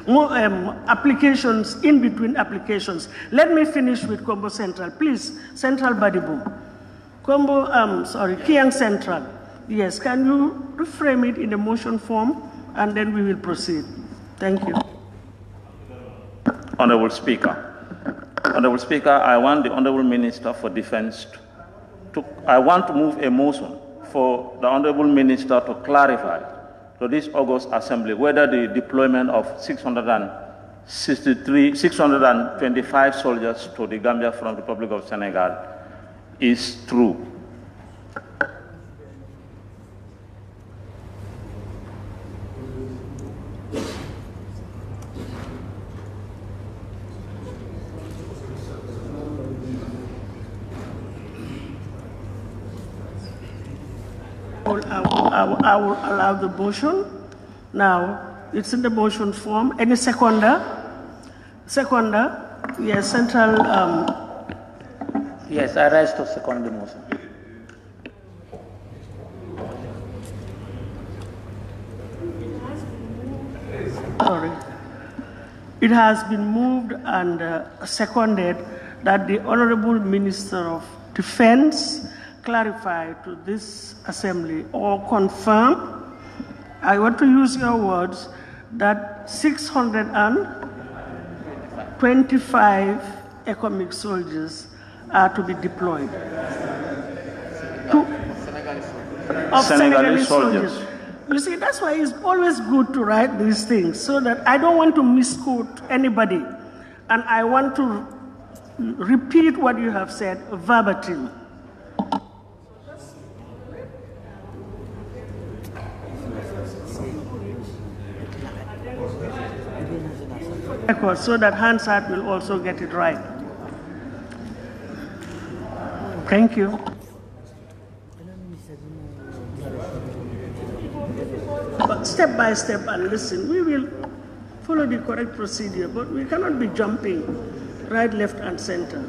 applications in between applications. Let me finish with Kombo Central. Please, Central Badibu. Kombo, Kiang Central. Yes, can you reframe it in a motion form, and then we will proceed. Thank you. Honorable Speaker. Honorable Speaker, I want the Honorable Minister for Defense I want to move a motion for the Honorable Minister to clarify to this August Assembly whether the deployment of 625 soldiers to the Gambia from the Republic of Senegal is true. I will allow the motion. Now, it's in the motion form. Any seconder? Seconder? Yes, Central. Yes, I rise to second the motion. Sorry. It has been moved and seconded that the Honorable Minister of Defense clarify to this assembly or confirm, I want to use your words, that 625 economic soldiers are to be deployed. Senegalese soldiers. You see, that's why it's always good to write these things, so that I don't want to misquote anybody. And I want to repeat what you have said verbatim. So that Hansard will also get it right. Thank you. But step by step and listen, we will follow the correct procedure, but we cannot be jumping right, left, and center.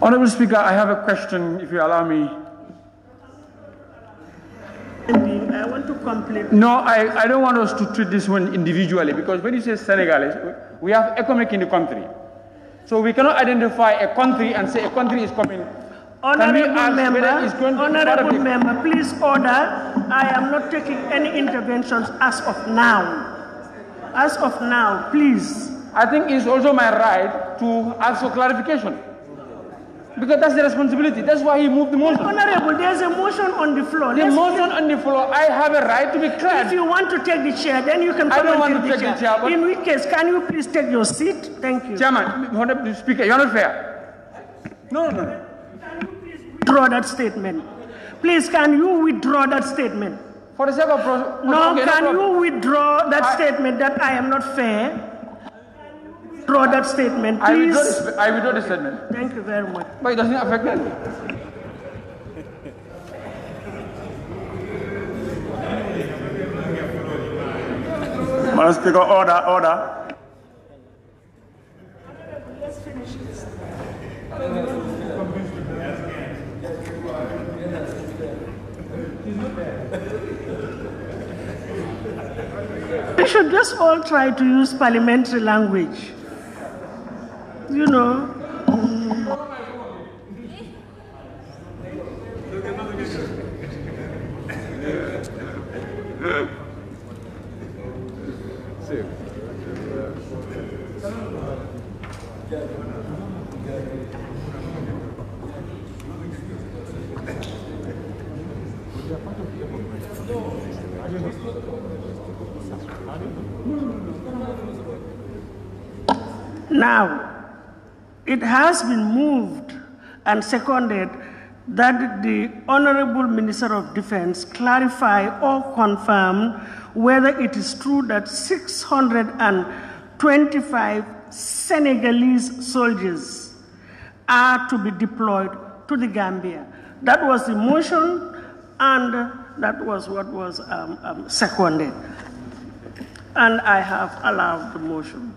Honorable Speaker, I have a question, if you allow me. I want to complete. No, I don't want us to treat this one individually, because when you say Senegalese, we have economic in the country. So we cannot identify a country and say a country is coming. Honorable member, please order. I am not taking any interventions as of now. As of now, please. I think it's also my right to ask for clarification. Because that's the responsibility. That's why he moved the motion. Honorable, there's a motion on the floor. The motion on the floor, I have a right to be clear. If you want to take the chair, then you can come. I don't want to take the chair. In which case, can you please take your seat? Thank you. Chairman, Honorable Speaker, you're not fair. No. Can you please withdraw that statement? Please, can you withdraw that statement? For the sake of... Can you withdraw that statement that I am not fair? Withdraw that statement, please. I withdraw the statement. Thank you very much. But it doesn't affect me. Madam Speaker, order. Let's finish this. We should just all try to use parliamentary language. You know. Now, it has been moved and seconded that the Honorable Minister of Defense clarify or confirm whether it is true that 625 Senegalese soldiers are to be deployed to the Gambia. That was the motion, and that was what was seconded. And I have allowed the motion.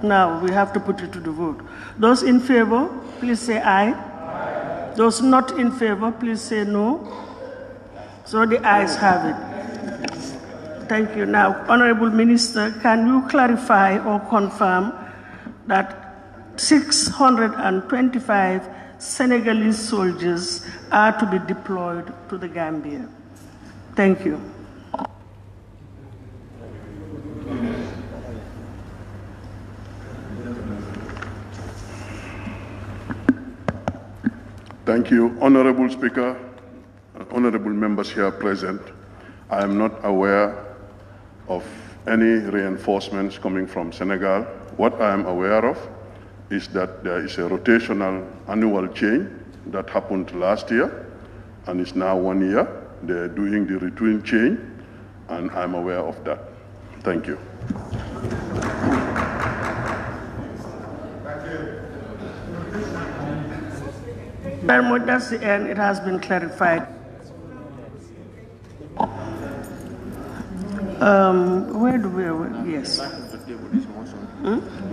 Now we have to put it to the vote. Those in favor, please say aye. Aye. Those not in favor, please say no. So the ayes have it. Thank you. Now, Honorable Minister, can you clarify or confirm that 625 Senegalese soldiers are to be deployed to the Gambia? Thank you. Thank you, Honorable Speaker, honorable members here present. I am not aware of any reinforcements coming from Senegal. What I am aware of is that there is a rotational annual change that happened last year and is now 1 year. They're doing the routine change, and I'm aware of that. Thank you. Very much, that's the end. It has been clarified. Where do we? Yes.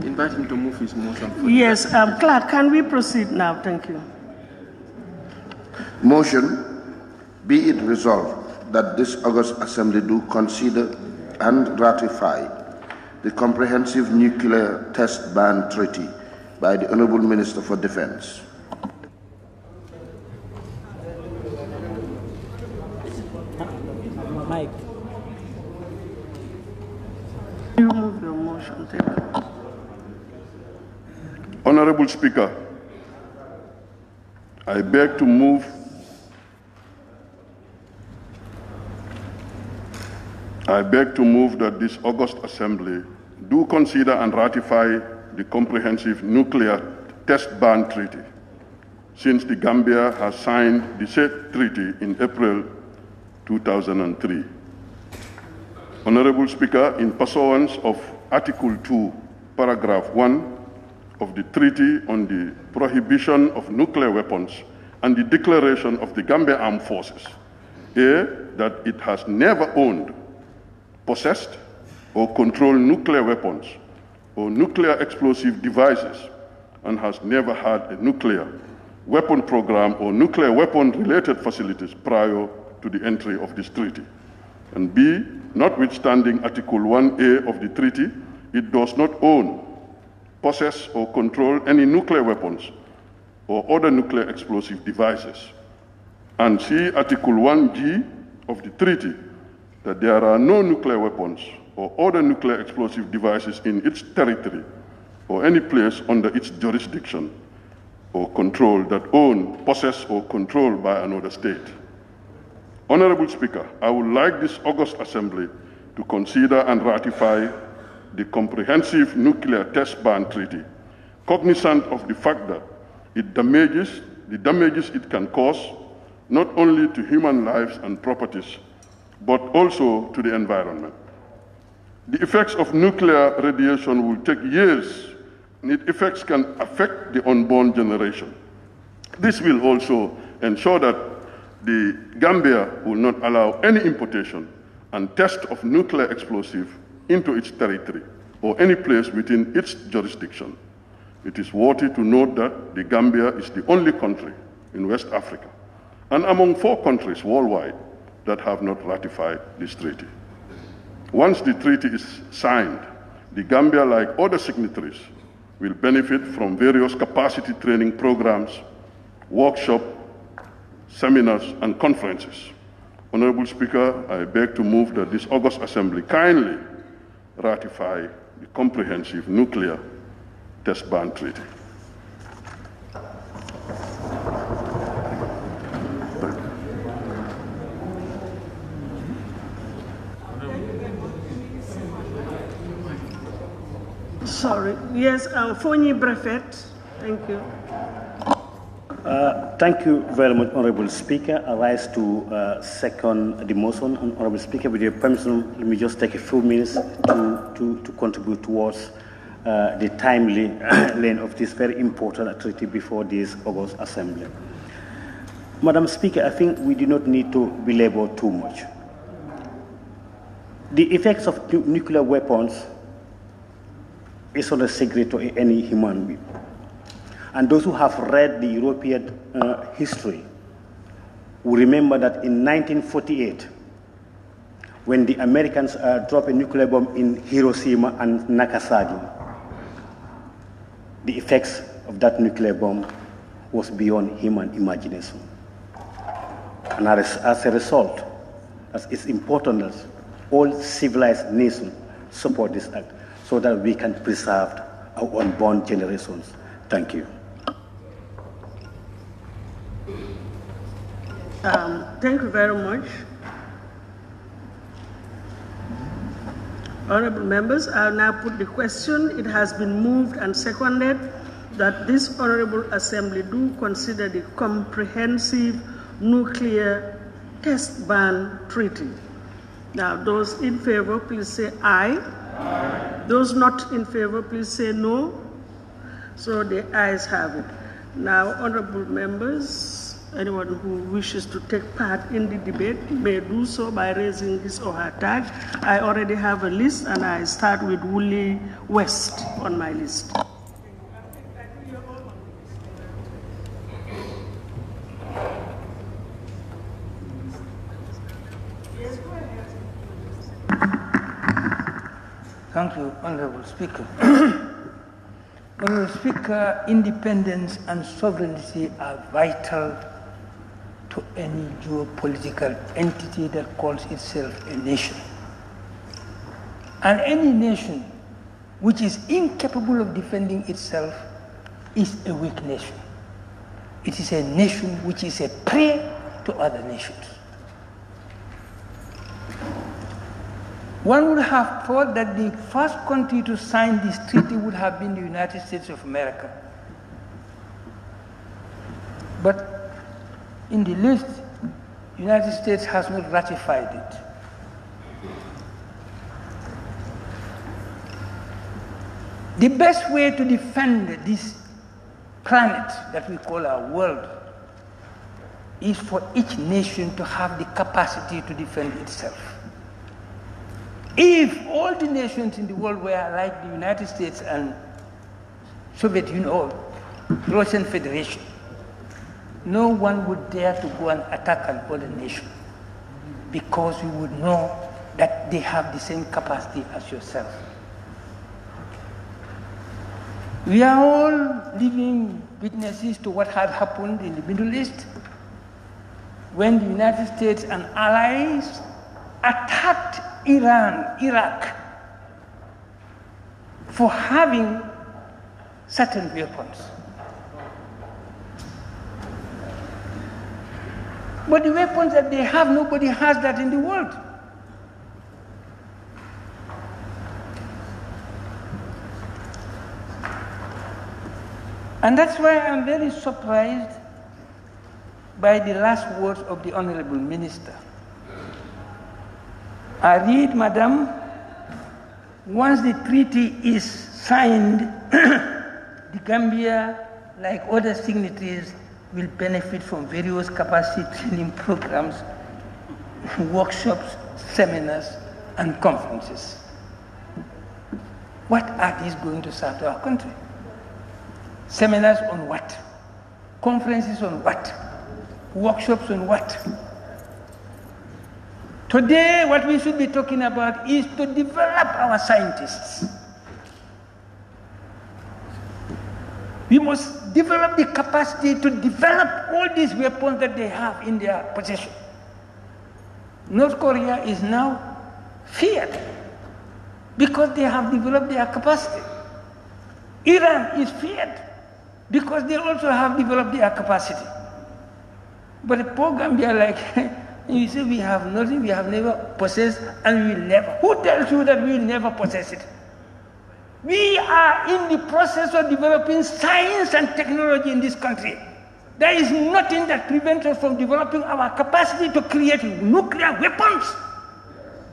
Invite him to move his motion. Yes, Clark, can we proceed now? Thank you. Motion, be it resolved that this August Assembly do consider and ratify the Comprehensive Nuclear Test Ban Treaty by the Honorable Minister for Defense. Mike. You move your motion. Thank you. Honorable Speaker, I beg to move that this August Assembly do consider and ratify the Comprehensive Nuclear Test Ban Treaty, since the Gambia has signed the said treaty in April 2003. Honorable Speaker, in pursuance of Article 2, Paragraph 1 of the Treaty on the Prohibition of Nuclear Weapons and the Declaration of the Gambia Armed Forces, A, that it has never owned, possessed, or controlled nuclear weapons or nuclear explosive devices, and has never had a nuclear weapon program or nuclear weapon-related facilities prior to the entry of this treaty. And B, notwithstanding Article 1A of the treaty, it does not own, possess, or control any nuclear weapons or other nuclear explosive devices. And C, Article 1G of the treaty, that there are no nuclear weapons or other nuclear explosive devices in its territory or any place under its jurisdiction or control that owned, possessed, or controlled by another state. Honorable Speaker, I would like this August Assembly to consider and ratify the Comprehensive Nuclear Test Ban Treaty, cognizant of the fact that the damages it can cause not only to human lives and properties, but also to the environment. The effects of nuclear radiation will take years, and its effects can affect the unborn generation. This will also ensure that the Gambia will not allow any importation and test of nuclear explosive into its territory or any place within its jurisdiction. It is worthy to note that the Gambia is the only country in West Africa and among 4 countries worldwide that have not ratified this treaty. Once the treaty is signed, the Gambia, like other signatories, will benefit from various capacity training programs, workshops, seminars, and conferences. Honorable Speaker, I beg to move that this August Assembly kindly ratify the Comprehensive Nuclear Test Ban Treaty. Sorry. Yes, Fonyi Brevet. Thank you. Thank you very much, Honorable Speaker. I rise to second the motion. Honorable Speaker, with your permission, let me just take a few minutes to contribute towards the timely lane of this very important treaty before this August Assembly. Madam Speaker, I think we do not need to belabor too much. The effects of nuclear weapons is not a secret to any human being. And those who have read the European history will remember that in 1948, when the Americans dropped a nuclear bomb in Hiroshima and Nagasaki, the effects of that nuclear bomb was beyond human imagination. And as a result, it's important that all civilized nations support this act so that we can preserve our unborn generations. Thank you. Thank you very much. Honorable members, I'll now put the question. It has been moved and seconded that this Honorable Assembly do consider the Comprehensive Nuclear Test Ban Treaty. Now, those in favor, please say aye. Aye. Those not in favor, please say no. So the ayes have it. Now, honorable members, anyone who wishes to take part in the debate may do so by raising his or her tag. I already have a list, and I start with Woolley West on my list. Thank you, Honorable Speaker. Honorable Speaker, independence and sovereignty are vital to any geopolitical entity that calls itself a nation. And any nation which is incapable of defending itself is a weak nation. It is a nation which is a prey to other nations. One would have thought that the first country to sign this treaty would have been the United States of America. But in the list, the United States has not ratified it. The best way to defend this planet that we call our world is for each nation to have the capacity to defend itself. If all the nations in the world were like the United States and Soviet Union or Russian Federation, no one would dare to go and attack another nation because we would know that they have the same capacity as yourself. We are all living witnesses to what had happened in the Middle East when the United States and allies attacked Iraq for having certain weapons. But the weapons that they have, nobody has that in the world. And that's why I'm very surprised by the last words of the Honorable Minister. I read, Madam, once the treaty is signed, the Gambia, like other signatories, will benefit from various capacity training programs, workshops, seminars, and conferences. What are these going to serve to our country? Seminars on what? Conferences on what? Workshops on what? Today, what we should be talking about is to develop our scientists. We must develop the capacity to develop all these weapons that they have in their possession. North Korea is now feared because they have developed their capacity. Iran is feared because they also have developed their capacity. But a poor Gambia like, you say we have nothing, we have never possessed, and we will never. Who tells you that we will never possess it? We are in the process of developing science and technology in this country. There is nothing that prevents us from developing our capacity to create nuclear weapons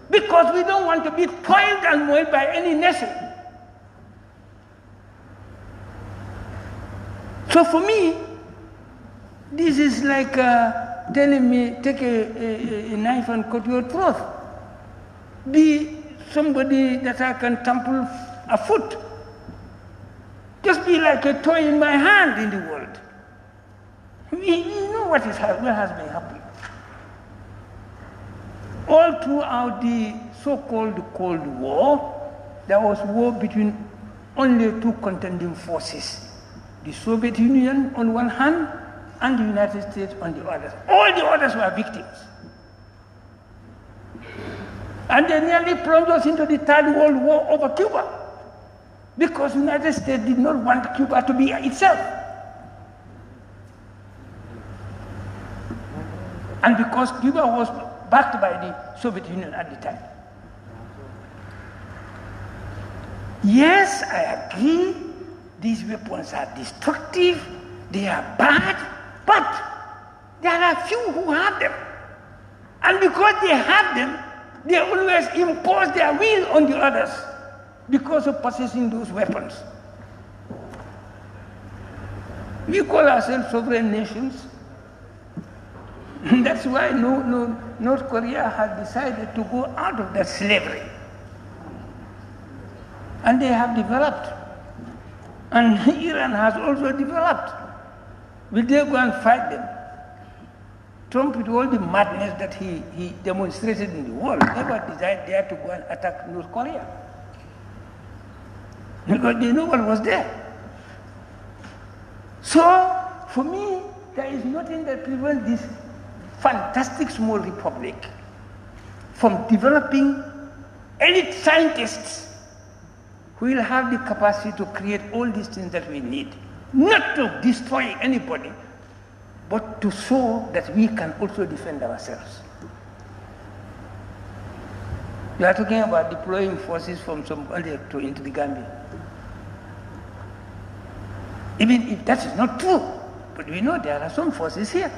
because we don't want to be toiled and moiled by any nation. So for me, this is like telling me, take a knife and cut your throat. Be somebody that I can trample a foot. Just be like a toy in my hand in the world. We know what has been happening. all throughout the so-called Cold War, there was war between only two contending forces, the Soviet Union on one hand and the United States on the other. All the others were victims. And they nearly plunged us into the Third World War over Cuba because the United States did not want Cuba to be itself. And because Cuba was backed by the Soviet Union at the time. Yes, I agree, these weapons are destructive, they are bad, but there are few who have them. And because they have them, they always impose their will on the others because of possessing those weapons. We call ourselves sovereign nations. That's why North Korea has decided to go out of that slavery. And they have developed. And Iran has also developed. Will they go and fight them? Trump, with all the madness that he demonstrated in the world, never decided there to go and attack North Korea. Because they know what was there. So, for me, there is nothing that prevents this fantastic small republic from developing elite scientists who will have the capacity to create all these things that we need. Not to destroy anybody, but to show that we can also defend ourselves. We are talking about deploying forces from Somalia into the Gambia. Even if that is not true, but we know there are some forces here.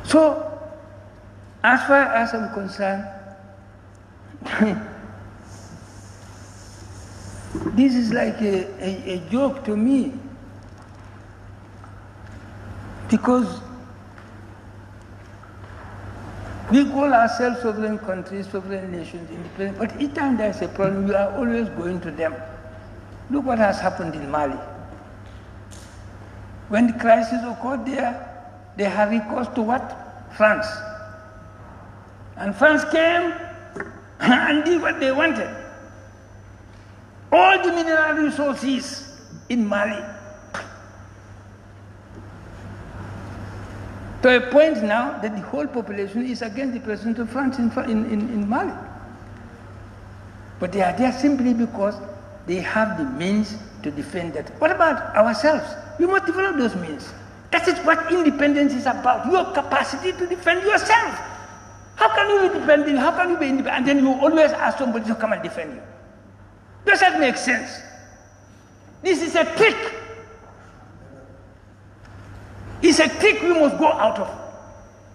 So, as far as I'm concerned, this is like a joke to me, because we call ourselves sovereign countries, sovereign nations, independent, but each time there's a problem, we are always going to them. Look what has happened in Mali. When the crisis occurred there, they had recourse to what? France. And France came and did what they wanted. All the mineral resources in Mali. To a point now that the whole population is against the president of France in Mali. But they are there simply because they have the means to defend that. What about ourselves? We must develop those means. That is what independence is about, your capacity to defend yourself. How can you be independent? How can you be independent? And then you always ask somebody to come and defend you. Does that make sense? This is a trick. It's a trick we must go out of.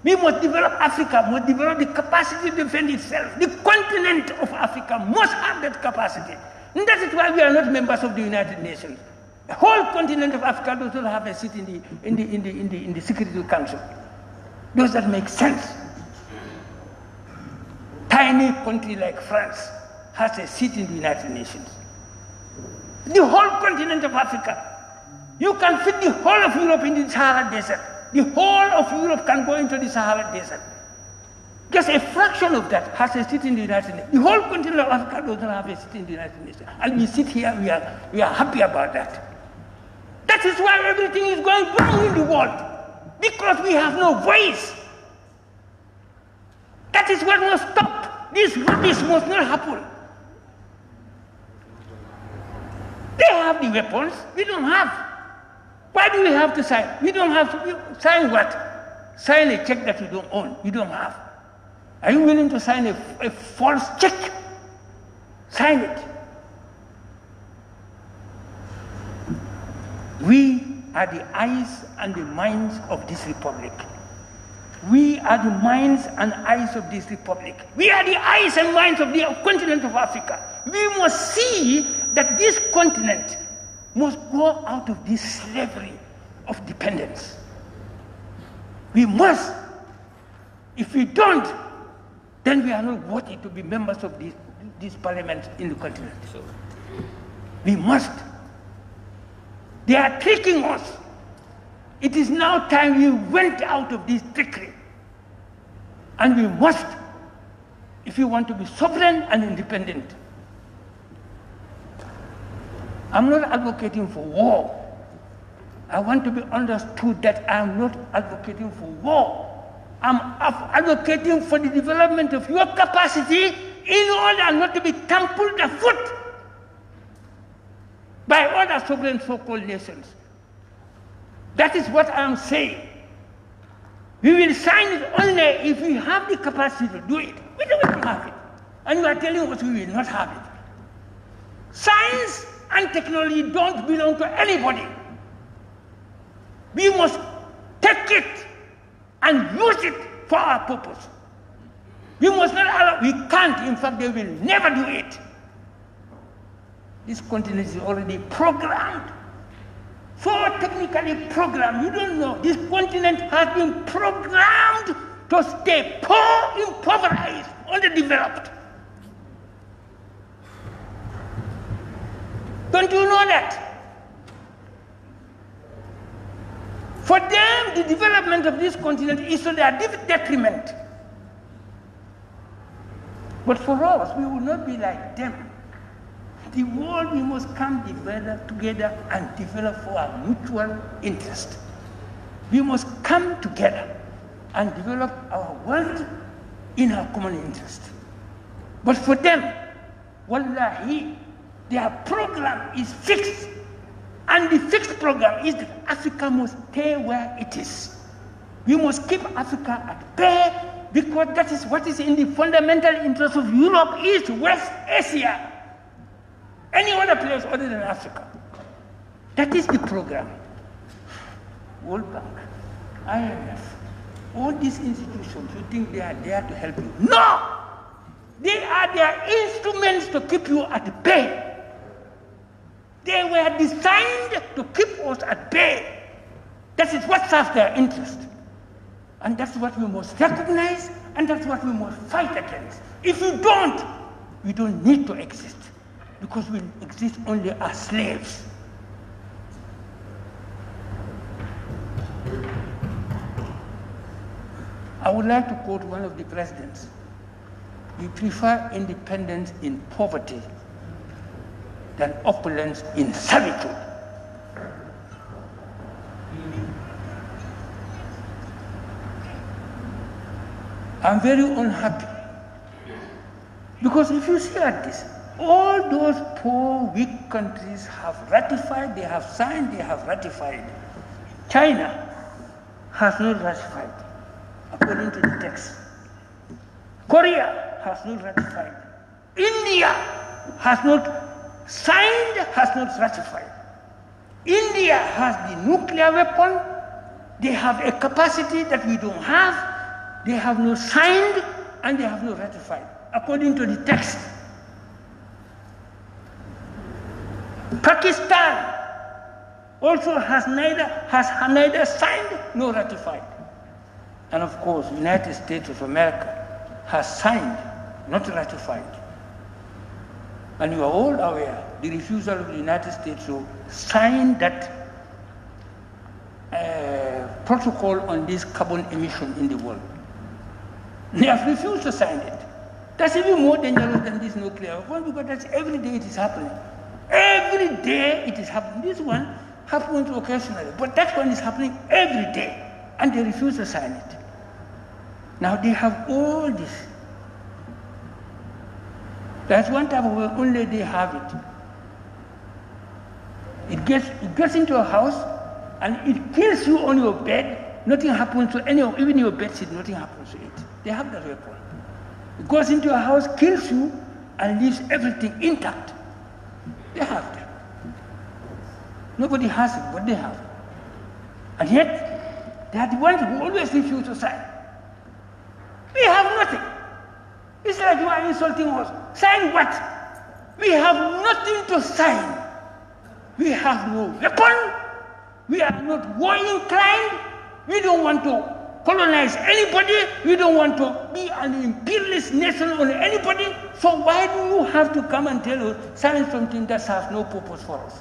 We must develop Africa, must develop the capacity to defend itself. The continent of Africa must have that capacity. And that is why we are not members of the United Nations. The whole continent of Africa does not have a seat in the Security Council. Does that make sense? Tiny country like France has a seat in the United Nations. The whole continent of Africa. You can fit the whole of Europe in the Sahara Desert. The whole of Europe can go into the Sahara Desert. Just a fraction of that has a seat in the United Nations. The whole continent of Africa does not have a seat in the United Nations. And we sit here, we are happy about that. That is why everything is going wrong in the world. Because we have no voice. That is what must stop. This must not happen. They have the weapons, we don't have. Why do we have to sign? We don't have to sign what? Sign a check that you don't own, you don't have. Are you willing to sign a false check? Sign it. We are the eyes and the minds of this republic. We are the minds and eyes of this republic. We are the eyes and minds of the continent of Africa. We must see that this continent must go out of this slavery of dependence. We must. If we don't, then we are not worthy to be members of this parliament in the continent. We must. They are tricking us. It is now time we went out of this trickery. And we must, if we want to be sovereign and independent. I'm not advocating for war. I want to be understood that I'm not advocating for war. I'm advocating for the development of your capacity in order not to be trampled afoot by other sovereign so-called nations. That is what I'm saying. We will sign it only if we have the capacity to do it. We don't have it. And you are telling us we will not have it. Science and technology don't belong to anybody. We must take it and use it for our purpose. We must not allow, we can't, in fact, they will never do it. This continent is already programmed. So technically programmed, you don't know. This continent has been programmed to stay poor, impoverished, underdeveloped. Don't you know that? For them, the development of this continent is to their detriment. But for us, we will not be like them. The world, we must come together and develop for our mutual interest. We must come together and develop our world in our common interest. But for them, wallahi, their program is fixed. And the fixed program is that Africa must stay where it is. We must keep Africa at bay because that is what is in the fundamental interest of Europe, East, West Asia. Any other place other than Africa. That is the program. World Bank, IMF, all these institutions, you think they are there to help you. No! They are their instruments to keep you at bay. They were designed to keep us at bay. That is what serves their interest. And that's what we must recognize, and that's what we must fight against. If we don't need to exist. Because we exist only as slaves. I would like to quote one of the presidents. We prefer independence in poverty than opulence in servitude. I'm very unhappy. Because if you see at this, all those poor, weak countries have ratified, they have signed, they have ratified. China has not ratified, according to the text. Korea has not ratified. India has not signed, has not ratified. India has the nuclear weapon. They have a capacity that we don't have. They have not signed, and they have not ratified, according to the text. Pakistan also has neither signed nor ratified. And of course, the United States of America has signed, not ratified. And you are all aware the refusal of the United States to sign that protocol on this carbon emission in the world. They have refused to sign it. That's even more dangerous than this nuclear weapon because that's every day it is happening. Every day it is happening. This one happens occasionally, but that one is happening every day, and they refuse to sign it. Now they have all this. That's one type of way only they have it. It gets into a house and it kills you on your bed. Nothing happens to any of, even your bedsheet, nothing happens to it. They have that weapon. It goes into your house, kills you, and leaves everything intact. They have that. Nobody has it, but they have it. And yet, they are the ones who always refuse to sign. We have nothing. It's like you are insulting us. Sign what? We have nothing to sign. We have no weapon. We are not war inclined. We don't want to colonize anybody. We don't want to be an imperialist nation on anybody. So why do you have to come and tell us, sign something that has no purpose for us?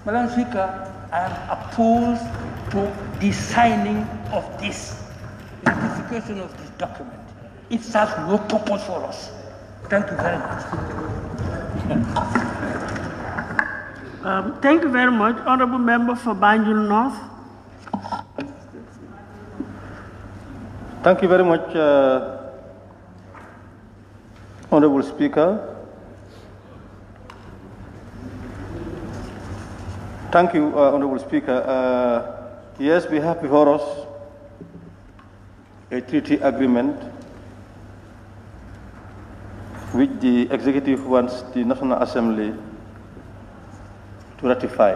Madam Speaker, I am opposed to the signing of this ratification of this document. It serves no purpose for us. Thank you very much. Thank you very much. Honorable Member for Banjul North. Thank you very much, Honorable Speaker. Thank you, Honorable Speaker. Yes, we have before us a treaty agreement which the executive wants the National Assembly to ratify.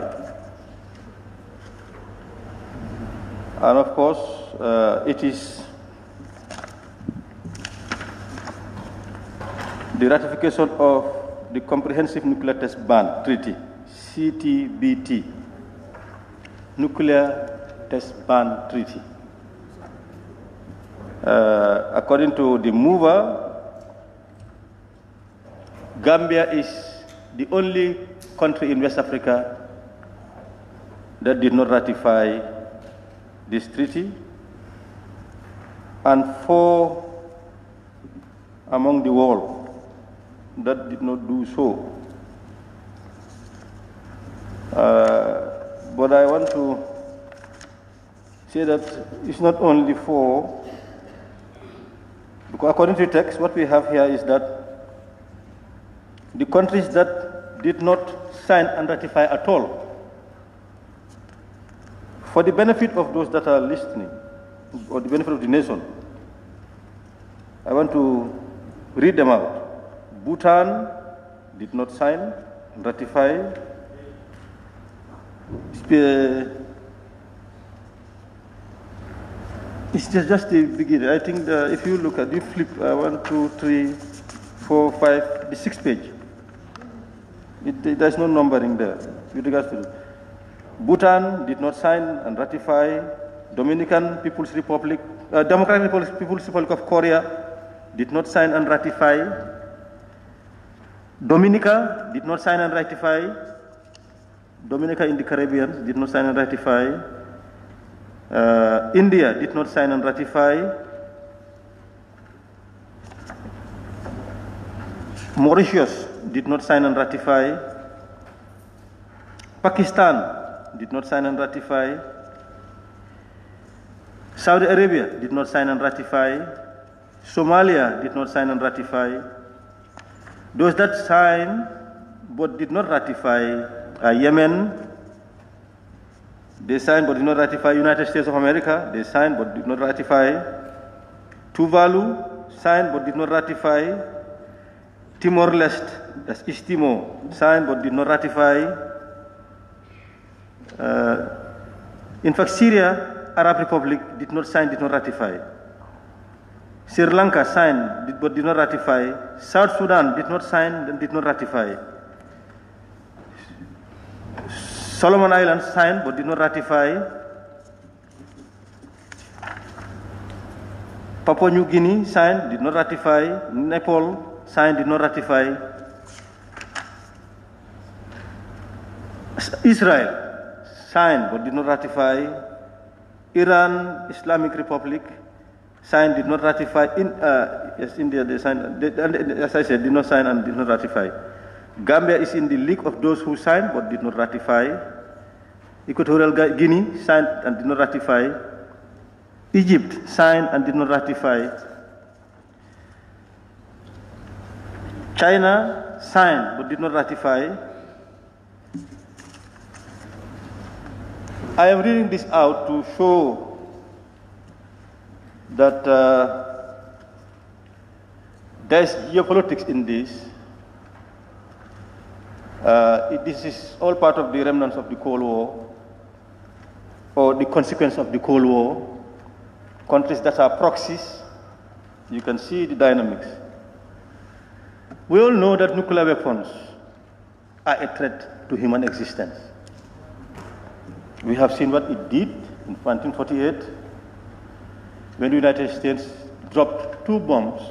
And of course, it is the ratification of the Comprehensive Nuclear Test Ban Treaty, CTBT, Nuclear Test Ban Treaty. According to the mover, Gambia is the only country in West Africa that did not ratify this treaty, and 4 among the world that did not do so. But I want to say that it's not only 4, because according to the text, what we have here is that the countries that did not sign and ratify at all, for the benefit of those that are listening, or the benefit of the nation, I want to read them out. Bhutan did not sign and ratify. It's just the beginning. I think if you look at, you flip 1, 2, 3, 4, 5, the 6th page. There's no numbering there with regards to it. Bhutan did not sign and ratify. Democratic People's Republic of Korea did not sign and ratify. Dominica did not sign and ratify. Dominica in the Caribbean did not sign and ratify. India did not sign and ratify. Mauritius did not sign and ratify. Pakistan did not sign and ratify. Saudi Arabia did not sign and ratify. Somalia did not sign and ratify. Those that signed but did not ratify are Yemen. They signed but did not ratify. United States of America, they signed but did not ratify. Tuvalu signed but did not ratify. Timor-Leste, that's East Timor, signed but did not ratify. In fact, Syria, Arab Republic, did not sign, did not ratify. Sri Lanka signed but did not ratify. South Sudan did not sign and did not ratify. Solomon Islands signed but did not ratify. Papua New Guinea signed, did not ratify. Nepal signed, did not ratify. Israel signed but did not ratify. Iran, Islamic Republic, signed, did not ratify. Yes, India, they signed, as I said, did not sign and did not ratify. Gambia is in the league of those who signed but did not ratify. Equatorial Guinea signed and did not ratify. Egypt signed and did not ratify. China signed but did not ratify. I am reading this out to show that there is geopolitics in this. This is all part of the remnants of the Cold War, or the consequence of the Cold War. Countries that are proxies, you can see the dynamics. We all know that nuclear weapons are a threat to human existence. We have seen what it did in 1948 when the United States dropped 2 bombs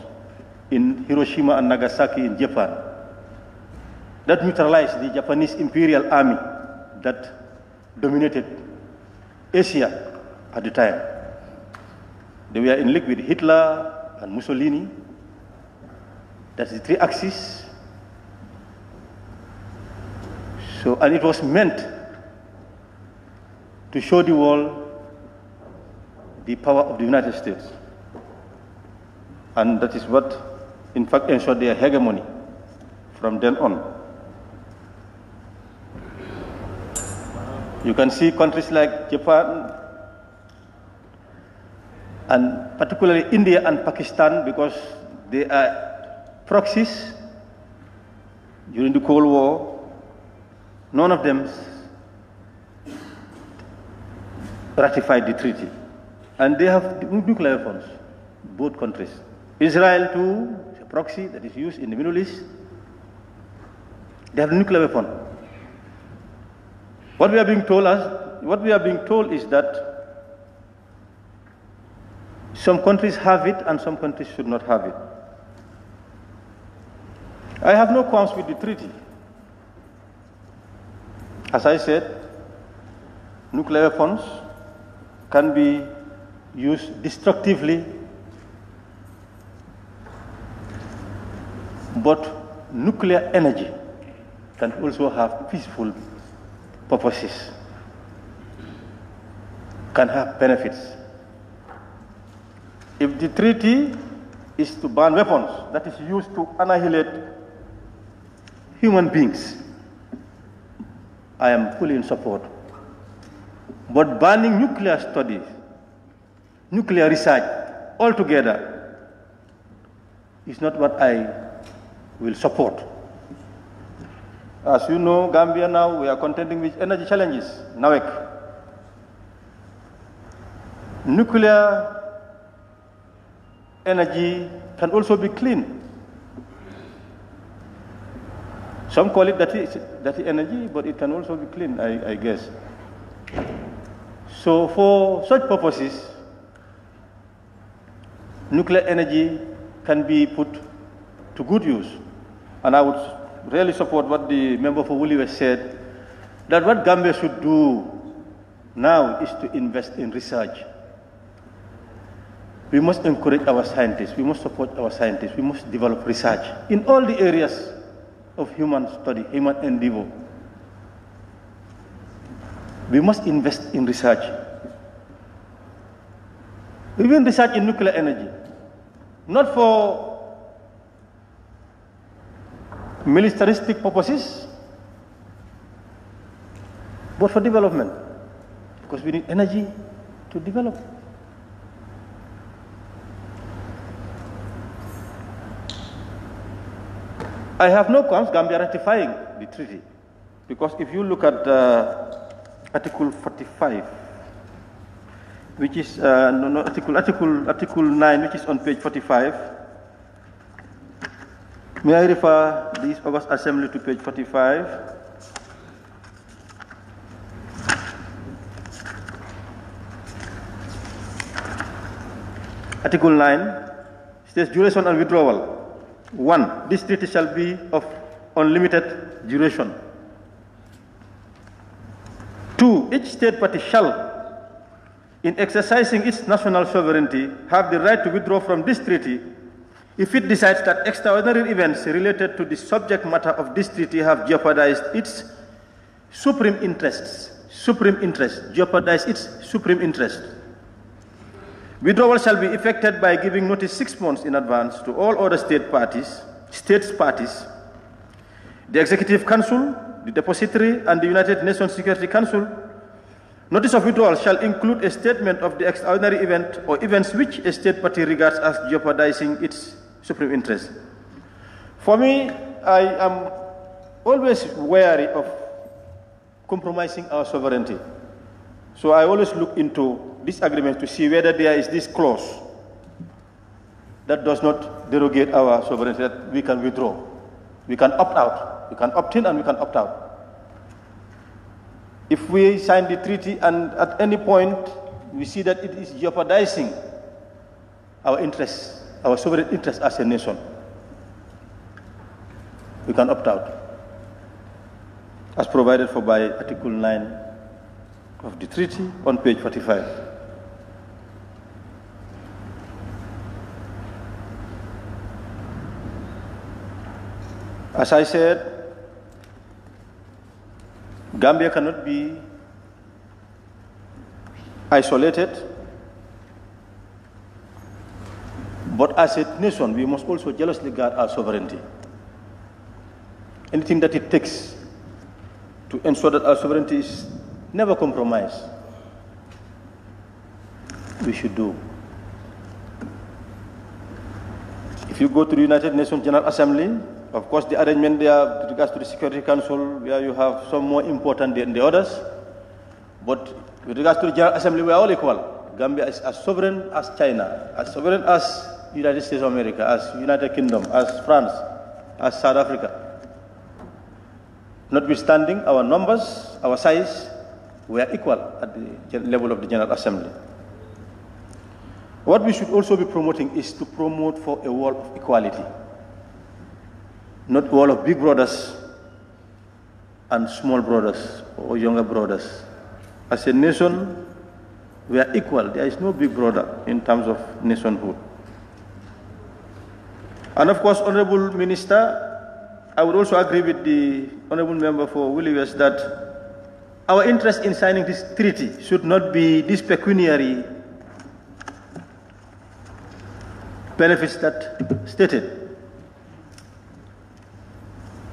in Hiroshima and Nagasaki in Japan. That neutralized the Japanese Imperial Army that dominated Asia at the time. They were in league with Hitler and Mussolini. That's the three axis. So, and it was meant to show the world the power of the United States. And that is what, in fact, ensured their hegemony from then on. You can see countries like Japan, and particularly India and Pakistan, because they are proxies during the Cold War. None of them ratified the treaty. And they have nuclear weapons, both countries. Israel too, a proxy that is used in the Middle East. They have a nuclear weapon. What we are being told is that some countries have it and some countries should not have it. I have no qualms with the treaty. As I said, nuclear weapons can be used destructively, but nuclear energy can also have peaceful purposes, can have benefits. If the treaty is to ban weapons that is used to annihilate human beings, I am fully in support. But banning nuclear studies, nuclear research altogether is not what I will support. As you know, Gambia now, we are contending with energy challenges, NAWEC. Nuclear energy can also be clean. Some call it dirty energy, but it can also be clean, I guess. So for such purposes, nuclear energy can be put to good use. And I would really support what the member for Woolly said, that what Gambia should do now is to invest in research. We must encourage our scientists, we must support our scientists, we must develop research in all the areas of human study, human endeavor. We must invest in research. Even research in nuclear energy, not for militaristic purposes, but for development, because we need energy to develop. I have no qualms Gambia ratifying the treaty, because if you look at Article 45, which is Article 9, which is on page 45. May I refer this August Assembly to page 45? Article 9 states duration and withdrawal. 1. This treaty shall be of unlimited duration. 2. Each state party shall, in exercising its national sovereignty, have the right to withdraw from this treaty if it decides that extraordinary events related to the subject matter of this treaty have jeopardized its supreme interests. Jeopardize its supreme interest. Withdrawal shall be effected by giving notice 6 months in advance to all other states parties, the Executive Council, the Depository, and the United Nations Security Council. Notice of withdrawal shall include a statement of the extraordinary event or events which a state party regards as jeopardizing its supreme interest. For me, I am always wary of compromising our sovereignty. So I always look into this agreement to see whether there is this clause that does not derogate our sovereignty, that we can withdraw. We can opt out. We can opt in and we can opt out. If we sign the treaty and at any point we see that it is jeopardizing our interests, our sovereign interests as a nation, we can opt out, as provided for by Article 9 of the treaty on page 45. As I said, Gambia cannot be isolated, but as a nation, we must also jealously guard our sovereignty. Anything that it takes to ensure that our sovereignty is never compromised, we should do. If you go to the United Nations General Assembly, of course, the arrangement there with regards to the Security Council, where you have some more important than the others. But with regards to the General Assembly, we are all equal. Gambia is as sovereign as China, as sovereign as United States of America, as United Kingdom, as France, as South Africa. Notwithstanding our numbers, our size, we are equal at the level of the General Assembly. What we should also be promoting is to promote for a world of equality. Not a world of big brothers and small brothers or younger brothers. As a nation, we are equal. There is no big brother in terms of nationhood. And of course, Honorable Minister, I would also agree with the Honorable Member for Williams that our interest in signing this treaty should not be these pecuniary benefits that stated.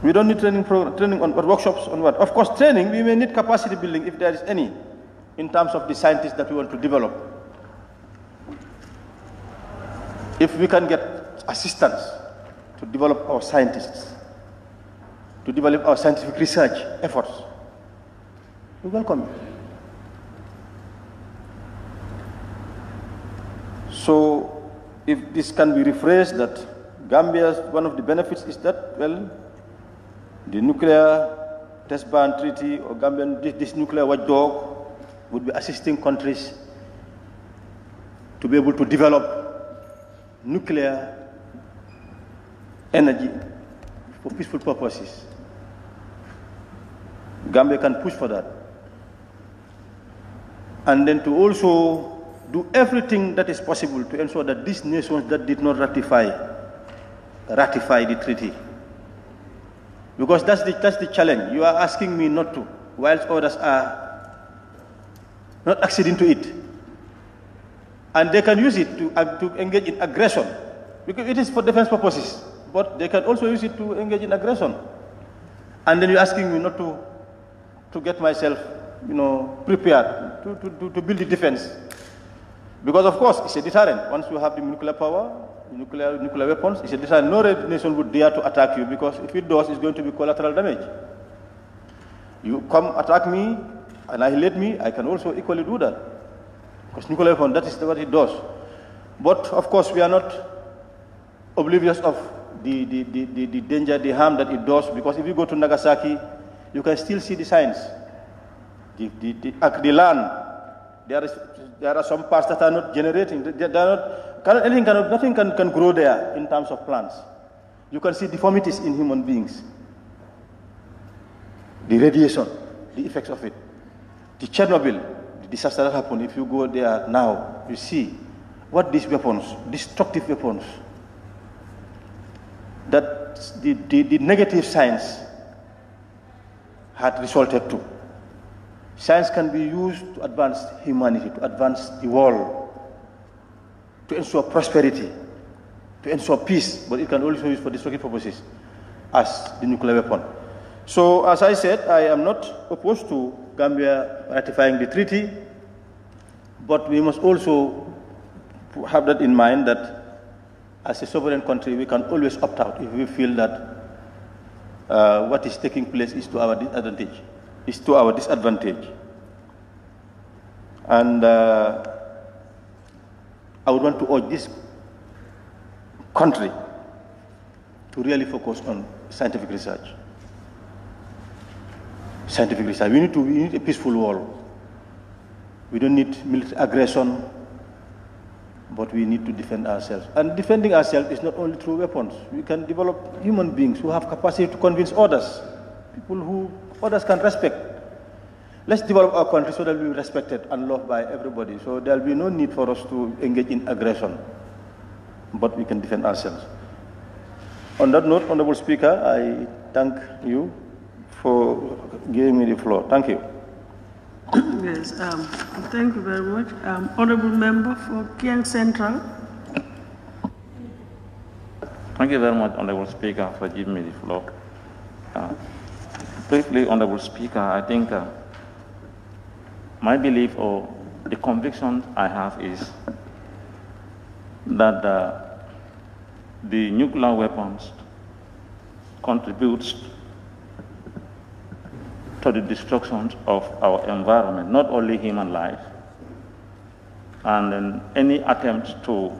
We don't need training on workshops on what? Of course, training, we may need capacity building if there is any, in terms of the scientists that we want to develop. If we can get assistance to develop our scientists, to develop our scientific research efforts, we welcome it. So, if this can be rephrased, that Gambia's one of the benefits is that, well, the nuclear test ban treaty or Gambian, this nuclear watchdog would be assisting countries to be able to develop nuclear energy for peaceful purposes. Gambia can push for that. And then to also do everything that is possible to ensure that these nations that did not ratify the treaty. Because that's the challenge. You are asking me not to, whilst others are not acceding to it. And they can use it to engage in aggression, because it is for defense purposes, but they can also use it to engage in aggression. And then you're asking me not to get myself, prepared to build the defense. Because of course, it's a deterrent. Once you have the nuclear power, nuclear weapons, it's a deterrent. No nation would dare to attack you, because if it does, it's going to be collateral damage. You come attack me, annihilate me, I can also equally do that. Because nuclear weapon, that is what it does. But of course, we are not oblivious of the danger, the harm that it does, because if you go to Nagasaki, you can still see the signs. The land, there are some parts that are not generating. Nothing can grow there in terms of plants. You can see deformities in human beings. The radiation, the effects of it. The Chernobyl, the disaster that happened, if you go there now, you see what these weapons, destructive weapons, that the negative science had resulted to. Science can be used to advance humanity, to advance the world, to ensure prosperity, to ensure peace, but it can also be used for destructive purposes, as the nuclear weapon. So, as I said, I am not opposed to Gambia ratifying the treaty, but we must also have that in mind that as a sovereign country, we can always opt out if we feel that what is taking place is to our disadvantage. And I would want to urge this country to really focus on scientific research. Scientific research. We need a peaceful world. We don't need military aggression, but we need to defend ourselves. And defending ourselves is not only through weapons. We can develop human beings who have capacity to convince others, people who others can respect. let's develop our country so that we'll be respected and loved by everybody. So there'll be no need for us to engage in aggression, but we can defend ourselves. On that note, Honorable Speaker, I thank you for giving me the floor. Thank you. Yes, thank you very much. Honorable Member for Kiang Central. Thank you very much, Honorable Speaker, for giving me the floor. Briefly, Honorable Speaker, I think my belief or the conviction I have is that the nuclear weapons contributes to the destruction of our environment, not only human life, and then any attempt to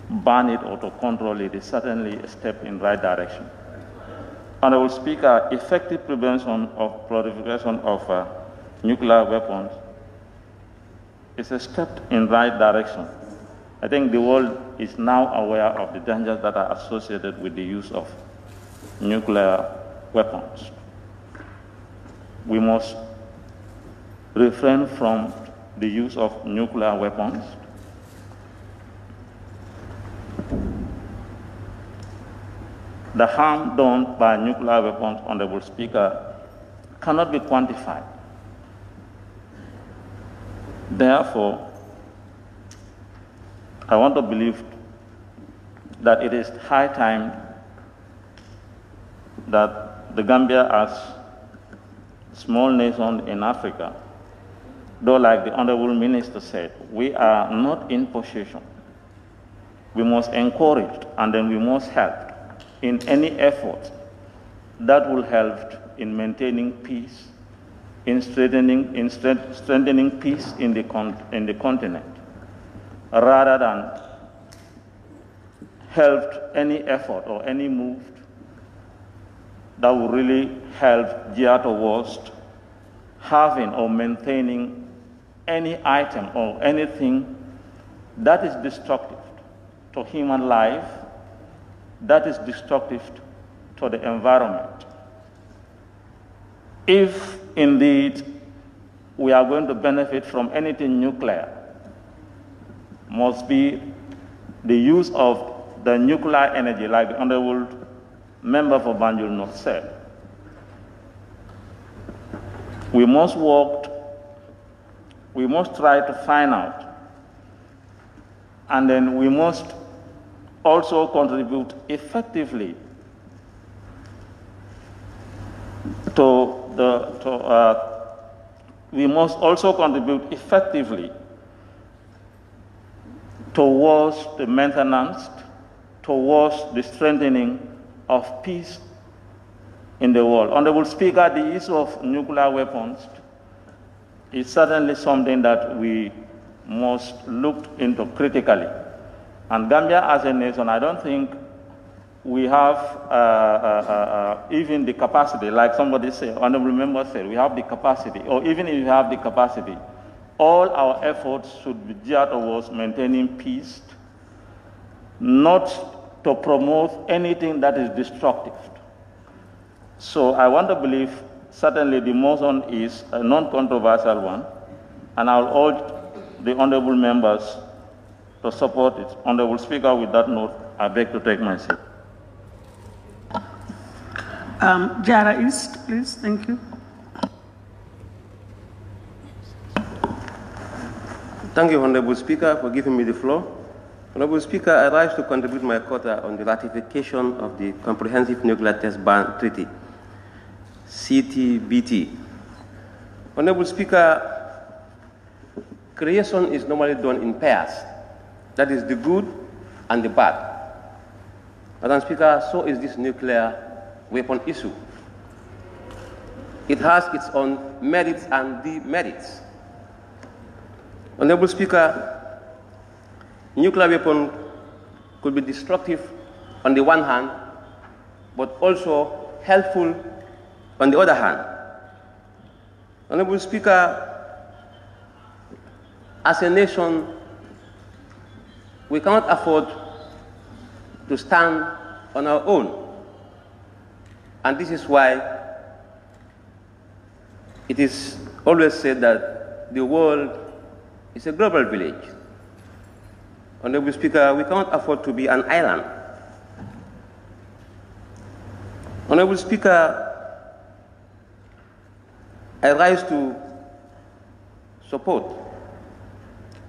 ban it or to control it is certainly a step in the right direction. Honorable Speaker, effective prevention of proliferation of nuclear weapons is a step in the right direction. I think the world is now aware of the dangers that are associated with the use of nuclear weapons. We must refrain from the use of nuclear weapons. The harm done by nuclear weapons, Honorable Speaker, cannot be quantified. Therefore, I want to believe that it is high time that the Gambia, as a small nation in Africa, though like the Honorable Minister said, we are not in possession. We must encourage and then we must help in any effort that will help in maintaining peace, in strengthening peace in the continent, rather than help any effort or any move that will really help gear towards having or maintaining any item or anything that is destructive to human life, that is destructive to the environment. If indeed we are going to benefit from anything nuclear, must be the use of the nuclear energy, like the Honorable Member for Banjul North said. We must try to find out, and then we must also contribute effectively towards the maintenance, towards the strengthening of peace in the world. Honorable Speaker, the issue of nuclear weapons is certainly something that we must look into critically. And Gambia as a nation, I don't think we have even the capacity, like somebody said, Honorable Member said, we have the capacity, or even if we have the capacity, all our efforts should be geared towards maintaining peace, not to promote anything that is destructive. So I want to believe certainly the motion is a non-controversial one, and I'll urge the honorable members to support it. Honorable Speaker, with that note, I beg to take my seat. Jara East, please. Thank you. Thank you, Honorable Speaker, for giving me the floor. Honorable Speaker, I rise to contribute my quota on the ratification of the Comprehensive Nuclear Test Ban Treaty, CTBT. Honorable Speaker, creation is normally done in pairs. That is the good and the bad. Madam Speaker, so is this nuclear weapon issue. It has its own merits and demerits. Honorable Speaker, nuclear weapon could be destructive on the one hand, but also helpful on the other hand. Honorable Speaker, as a nation, we cannot afford to stand on our own. And this is why it is always said that the world is a global village. Honorable Speaker, we cannot afford to be an island. Honorable Speaker, I rise to support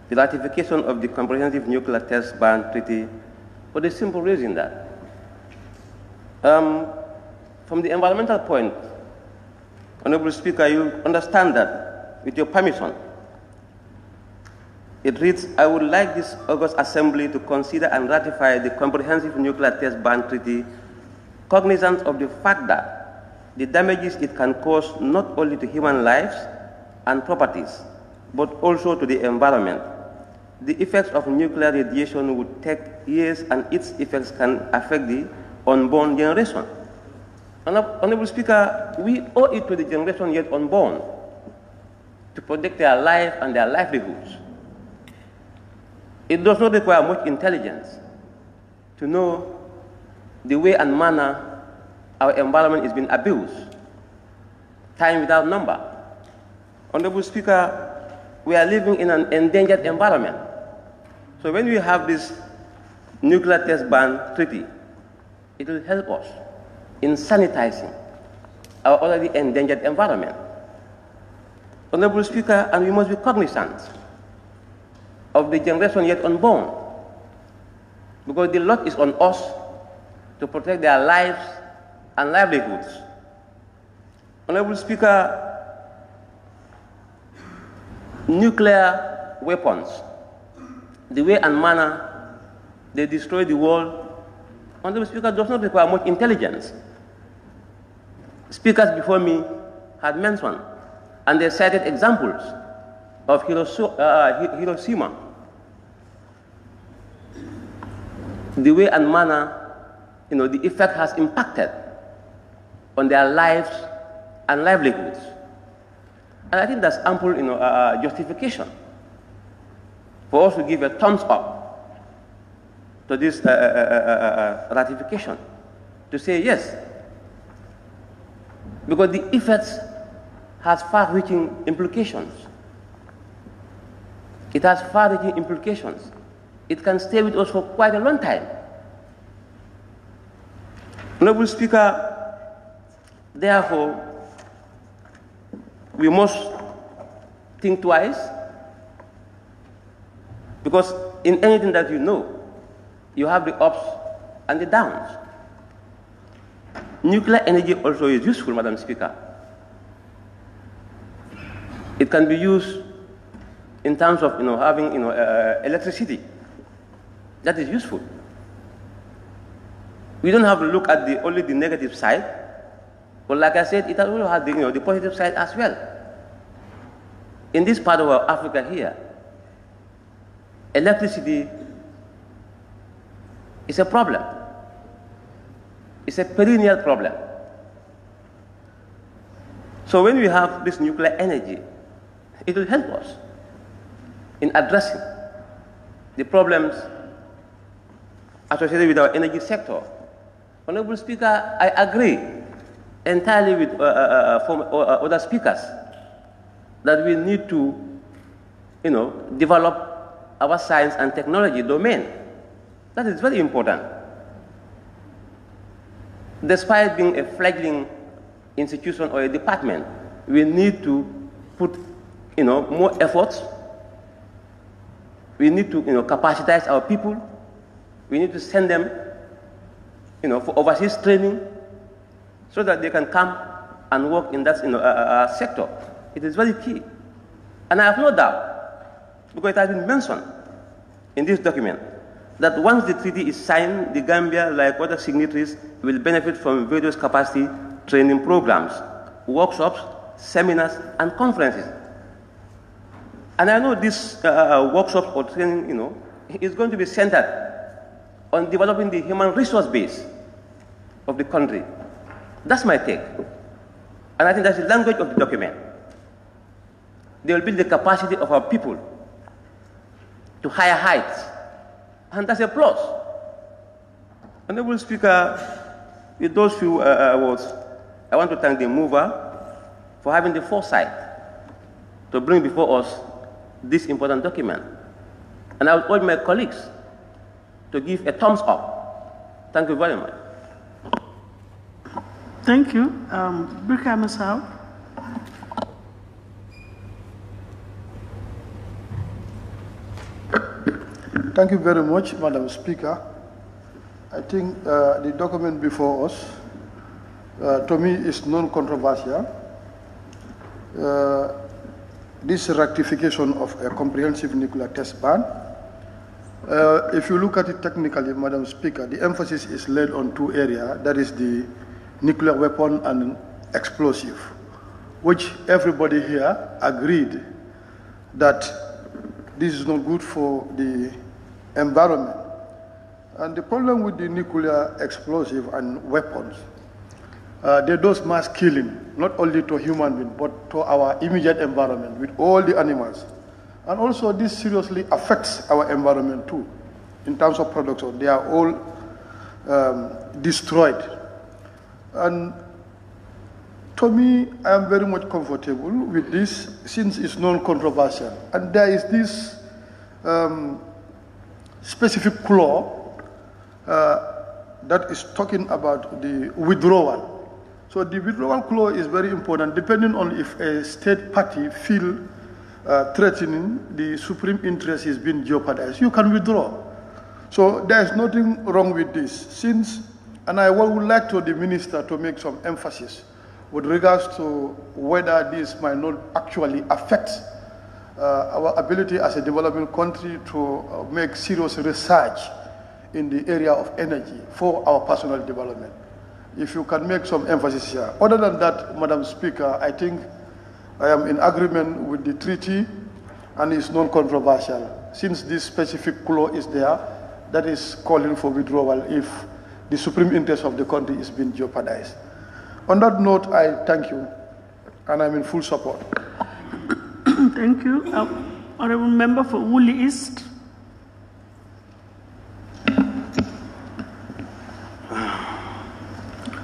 the ratification of the Comprehensive Nuclear Test Ban Treaty for the simple reason that from the environmental point, Honorable Speaker, you understand that, with your permission, it reads, I would like this August Assembly to consider and ratify the Comprehensive Nuclear Test Ban Treaty, cognizant of the fact that the damages it can cause not only to human lives and properties, but also to the environment. The effects of nuclear radiation would take years, and its effects can affect the unborn generation. Honorable Speaker, we owe it to the generation yet unborn to protect their life and their livelihoods. It does not require much intelligence to know the way and manner our environment is being abused, time without number. Honorable Speaker, we are living in an endangered environment. So when we have this nuclear test ban treaty, it will help us in sanitizing our already endangered environment. Honorable Speaker, and we must be cognizant of the generation yet unborn, because the lot is on us to protect their lives and livelihoods. Honorable Speaker, nuclear weapons, the way and manner they destroy the world, Honorable Speaker, does not require much intelligence. Speakers before me had mentioned, and they cited examples of Hiroshima. The way and manner, the effect has impacted on their lives and livelihoods. And I think that's ample, justification for us to give a thumbs up to this ratification, to say yes, because the effects has far-reaching implications. It has far-reaching implications. It can stay with us for quite a long time. Honorable Speaker, therefore, we must think twice, because in anything that you have the ups and the downs. Nuclear energy also is useful, Madam Speaker. It can be used in terms of having electricity. That is useful. We don't have to look at only the negative side, but like I said, it also has the positive side as well. In this part of Africa here, electricity is a problem. It's a perennial problem. So when we have this nuclear energy, it will help us in addressing the problems associated with our energy sector. Honorable Speaker, I agree entirely with other speakers that we need to, develop our science and technology domain. That is very important. Despite being a fledgling institution or a department, we need to put, more efforts. We need to, capacitize our people. We need to send them, for overseas training, so that they can come and work in that, sector. It is very key. And I have no doubt, because it has been mentioned in this document, that once the treaty is signed, the Gambia, like other signatories, will benefit from various capacity training programs, workshops, seminars, and conferences. And I know this workshop or training, is going to be centered on developing the human resource base of the country. That's my take. And I think that's the language of the document. They will build the capacity of our people to higher heights. And that's a plus. Honorable Speaker, with those few words, I want to thank the mover for having the foresight to bring before us this important document. And I would urge my colleagues to give a thumbs up. Thank you very much. Thank you. Brika Masao. Thank you very much, Madam Speaker. I think the document before us, to me, is non-controversial. This ratification of a comprehensive nuclear test ban. If you look at it technically, Madam Speaker, the emphasis is laid on two areas, that is the nuclear weapon and explosive, which everybody here agreed that this is not good for the environment. And the problem with the nuclear explosive and weapons, they do mass killing, not only to human beings, but to our immediate environment with all the animals. And also this seriously affects our environment too, in terms of production. They are all destroyed. And to me, I am very much comfortable with this since it's non-controversial. And there is this specific clause that is talking about the withdrawal. So the withdrawal clause is very important, depending on if a state party feel threatening the supreme interest is being jeopardized. You can withdraw. So there is nothing wrong with this. Since, and I would like to the minister to make some emphasis with regards to whether this might not actually affect our ability as a developing country to make serious research in the area of energy for our personal development. If you can make some emphasis here. Other than that, Madam Speaker, I think I am in agreement with the treaty and it's non-controversial. Since this specific clause is there, that is calling for withdrawal if the supreme interest of the country is being jeopardized. On that note, I thank you and I'm in full support. Thank you. Honorable Member for Woolly East.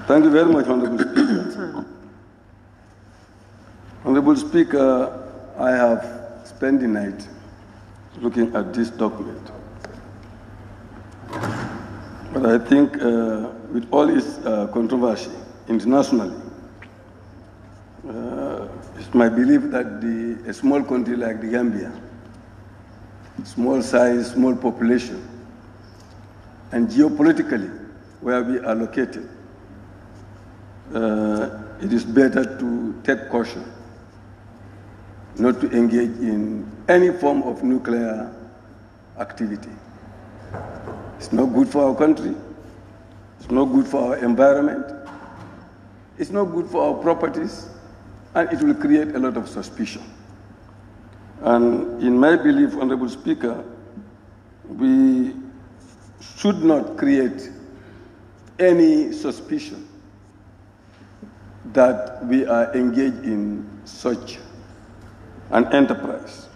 Thank you very much, Honorable Speaker. Honorable Speaker, I have spent the night looking at this document. But I think with all its controversy internationally, it's my belief that a small country like the Gambia, small size, small population, and geopolitically where we are located, it is better to take caution, not to engage in any form of nuclear activity. It's not good for our country, it's not good for our environment, it's not good for our properties, and it will create a lot of suspicion. And in my belief, Honorable Speaker, we should not create any suspicion that we are engaged in such an enterprise.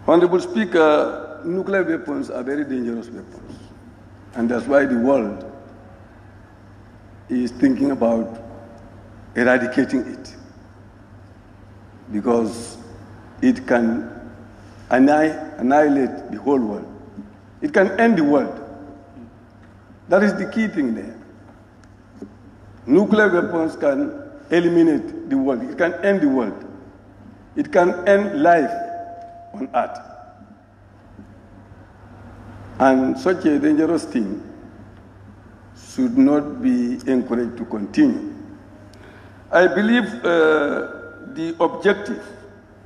Honorable Speaker, nuclear weapons are very dangerous weapons, and that's why the world is thinking about eradicating it, because it can annihilate the whole world. It can end the world. That is the key thing there. Nuclear weapons can eliminate the world. It can end the world. It can end life on Earth. And such a dangerous thing should not be encouraged to continue. I believe the objective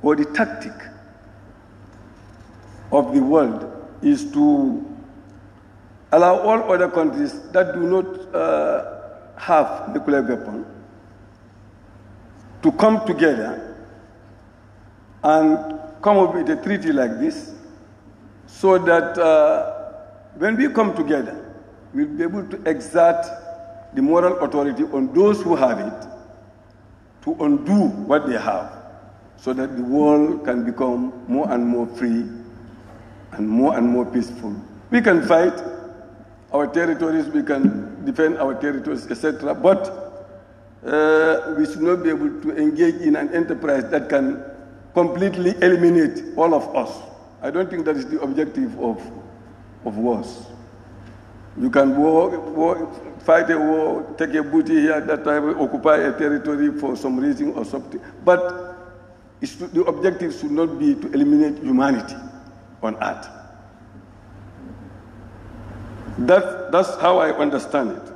or the tactic of the world is to allow all other countries that do not have nuclear weapons to come together and come up with a treaty like this, so that when we come together, we'll be able to exert the moral authority on those who have it to undo what they have, so that the world can become more and more free and more peaceful. We can fight our territories, we can defend our territories, etc., but we should not be able to engage in an enterprise that can completely eliminate all of us. I don't think that is the objective of wars. You can fight a war, take a booty here at that time, occupy a territory for some reason or something. But the objective should not be to eliminate humanity on earth. That's how I understand it.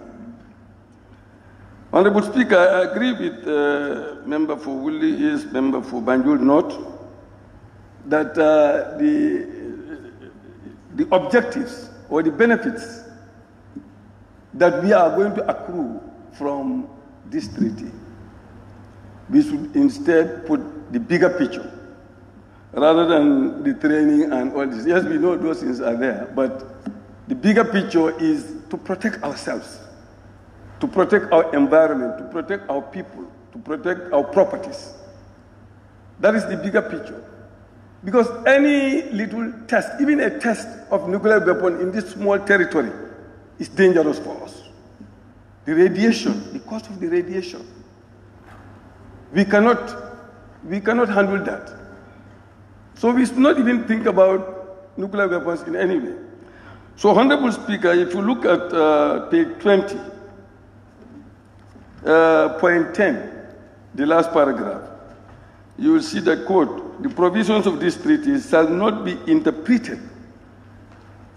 Honorable Speaker, I agree with member for Woodley East, member for Banjul North, that the objectives or the benefits that we are going to accrue from this treaty, we should instead put the bigger picture rather than the training and all this. Yes, we know those things are there, but the bigger picture is to protect ourselves, to protect our environment, to protect our people, to protect our properties. That is the bigger picture. Because any little test, even a test of nuclear weapon in this small territory is dangerous for us. The radiation, the cost of the radiation. We cannot handle that. So we should not even think about nuclear weapons in any way. So, Honorable Speaker, if you look at page 20, point 10, the last paragraph, you will see that, quote, the provisions of this treaty shall not be interpreted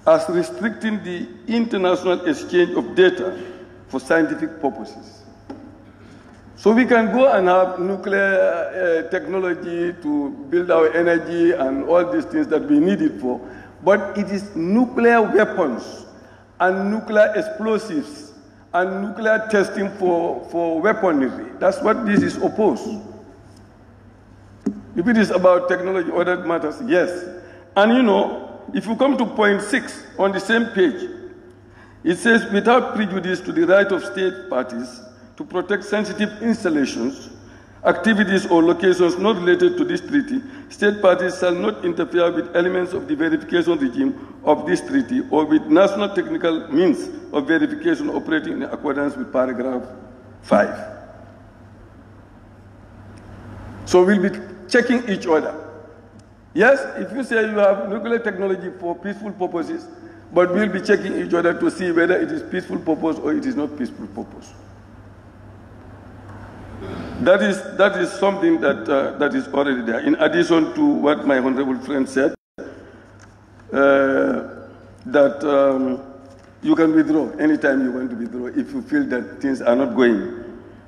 as restricting the international exchange of data for scientific purposes. So we can go and have nuclear technology to build our energy and all these things that we need it for, but it is nuclear weapons and nuclear explosives and nuclear testing for weaponry. That's what this is opposed. If it is about technology, all that matters, yes. And you know, if you come to point 6 on the same page, it says, without prejudice to the right of state parties to protect sensitive installations, activities or locations not related to this treaty, state parties shall not interfere with elements of the verification regime of this treaty or with national technical means of verification operating in accordance with paragraph 5. So we'll be checking each other. Yes, if you say you have nuclear technology for peaceful purposes, but we'll be checking each other to see whether it is peaceful purpose or it is not peaceful purpose. That is something that is already there. In addition to what my honorable friend said, that you can withdraw anytime you want to withdraw if you feel that things are not going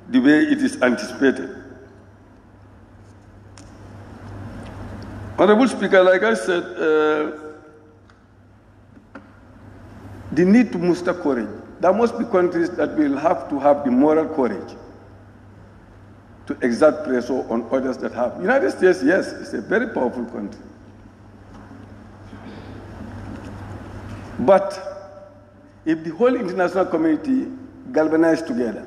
the way it is anticipated. Honorable Speaker, like I said, the need to muster courage. There must be countries that will have to have the moral courage to exert pressure on others that have. United States, yes, it's a very powerful country. But if the whole international community galvanized together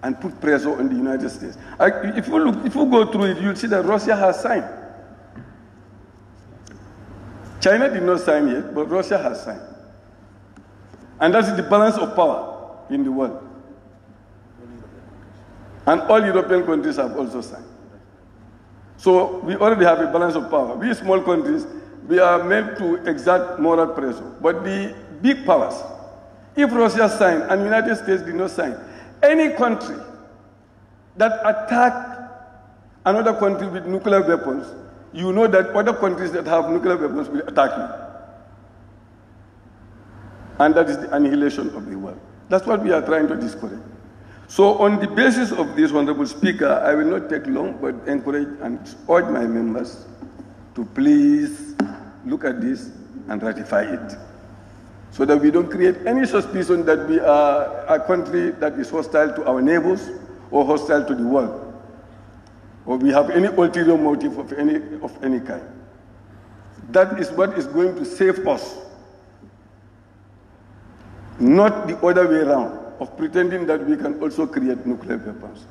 and put pressure on the United States, if you go through it, you'll see that Russia has signed. China did not sign yet, but Russia has signed. And that's the balance of power in the world. And all European countries have also signed. So we already have a balance of power. We small countries, we are meant to exert moral pressure. But the big powers, if Russia signed and the United States did not sign, any country that attack another country with nuclear weapons, you know that other countries that have nuclear weapons will attack you. And that is the annihilation of the world. That's what we are trying to discourage. So on the basis of this, Honorable Speaker, I will not take long, but encourage and urge my members to please look at this and ratify it, so that we don't create any suspicion that we are a country that is hostile to our neighbors or hostile to the world, or we have any ulterior motive of any kind. That is what is going to save us, not the other way around, of pretending that we can also create nuclear weapons.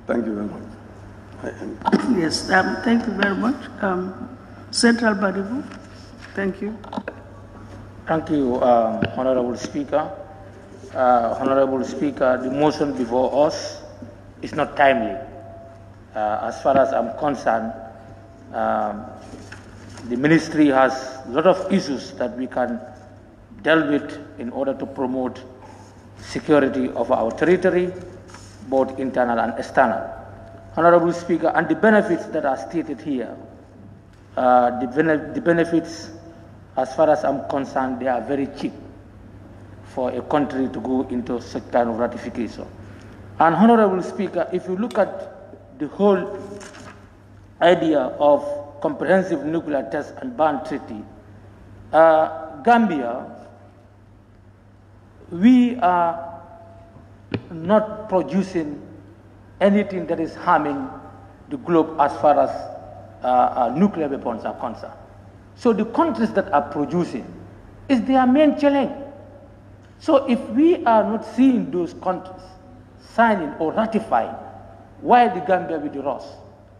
Thank you very much. Yes, thank you very much. Central Badibu, thank you. Thank you, Honorable Speaker. Honorable Speaker, the motion before us is not timely. As far as I'm concerned, the ministry has a lot of issues that we can deal with in order to promote security of our territory, both internal and external. Honorable Speaker, and the benefits that are stated here, the benefits, as far as I'm concerned, they are very cheap for a country to go into such kind of ratification. And Honorable Speaker, if you look at the whole idea of comprehensive nuclear test and ban treaty, Gambia, we are not producing anything that is harming the globe as far as nuclear weapons are concerned. So the countries that are producing is their main challenge. So if we are not seeing those countries signing or ratifying, why the Gambia with the Ross?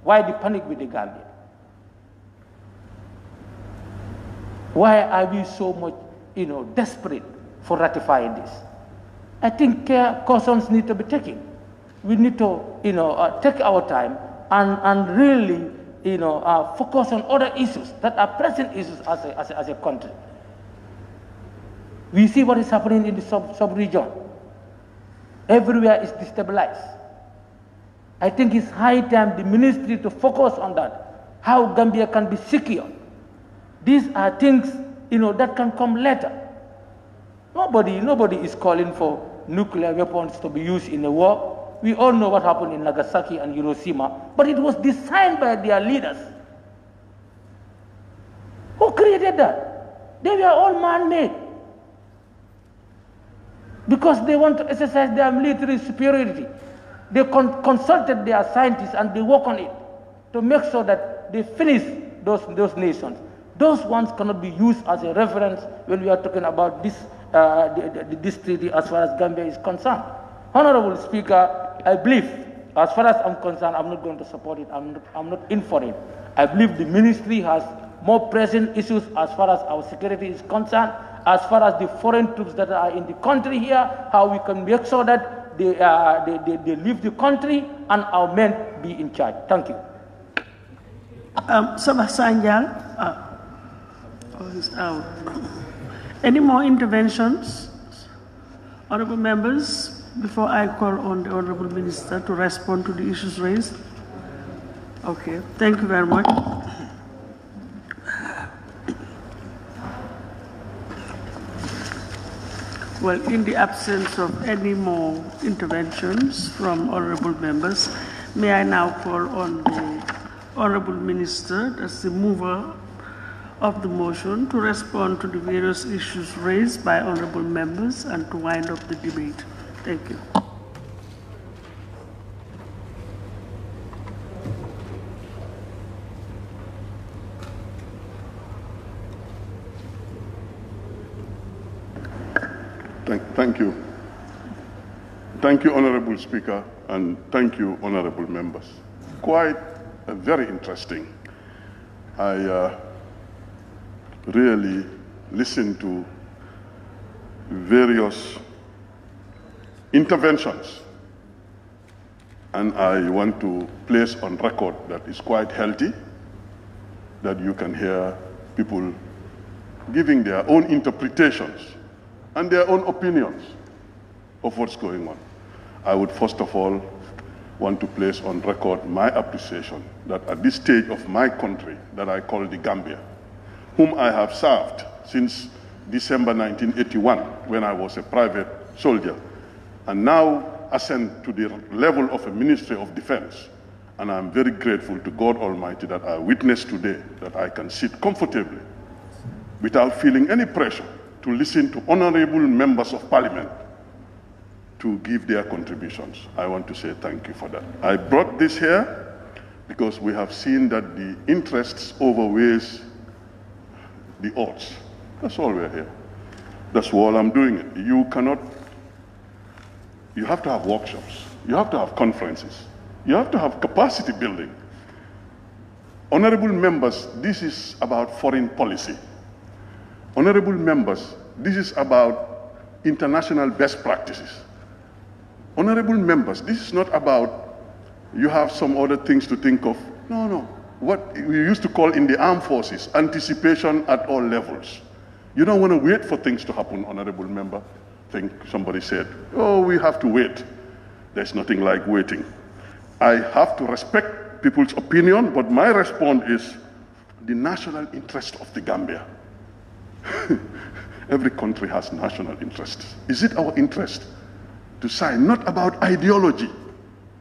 Why the panic with the Gambia? Why are we so much, desperate for ratifying this? I think cautions need to be taken. We need to, take our time and really, focus on other issues that are present issues as a country. We see what is happening in the sub-region. Everywhere is destabilized. I think it's high time the ministry to focus on that, how Gambia can be secure. These are things, that can come later. Nobody is calling for nuclear weapons to be used in a war. We all know what happened in Nagasaki and Hiroshima, but it was designed by their leaders. Who created that? They were all man-made. Because they want to exercise their military superiority. They consulted their scientists and they work on it to make sure that they finish those nations. Those ones cannot be used as a reference when we are talking about this, this treaty as far as Gambia is concerned. Honorable Speaker, I believe, as far as I'm concerned, I'm not going to support it. I'm not in for it. I believe the ministry has more pressing issues as far as our security is concerned, as far as the foreign troops that are in the country here, how we can make sure that they leave the country and our men be in charge. Thank you. Sabah Sanjal is out. Any more interventions? Honorable members, before I call on the Honorable Minister to respond to the issues raised. Okay, thank you very much. Well, in the absence of any more interventions from honorable members, may I now call on the Honorable Minister, as the mover of the motion, to respond to the various issues raised by honorable members and to wind up the debate. Thank you. Thank you. Thank you, Honorable Speaker, and thank you, honorable members. Quite very interesting. I really listened to various interventions, and I want to place on record that it's quite healthy that you can hear people giving their own interpretations and their own opinions of what's going on. I would first of all want to place on record my appreciation that at this stage of my country that I call the Gambia, whom I have served since December 1981 when I was a private soldier, and now ascend to the level of a Ministry of Defense. And I'm very grateful to God Almighty that I witnessed today that I can sit comfortably without feeling any pressure to listen to honorable members of parliament to give their contributions. I want to say thank you for that. I brought this here because we have seen that the interests overweighs the odds. That's all we're here. That's all I'm doing it. You have to have workshops. You have to have conferences. You have to have capacity building. Honorable members, this is about foreign policy. Honorable members, this is about international best practices. Honorable members, this is not about you have some other things to think of. No, no. What we used to call in the armed forces, anticipation at all levels. You don't want to wait for things to happen, honorable member. I think somebody said, oh, we have to wait. There's nothing like waiting. I have to respect people's opinion, but my response is the national interest of the Gambia. Every country has national interests. Is it our interest to sign, not about ideology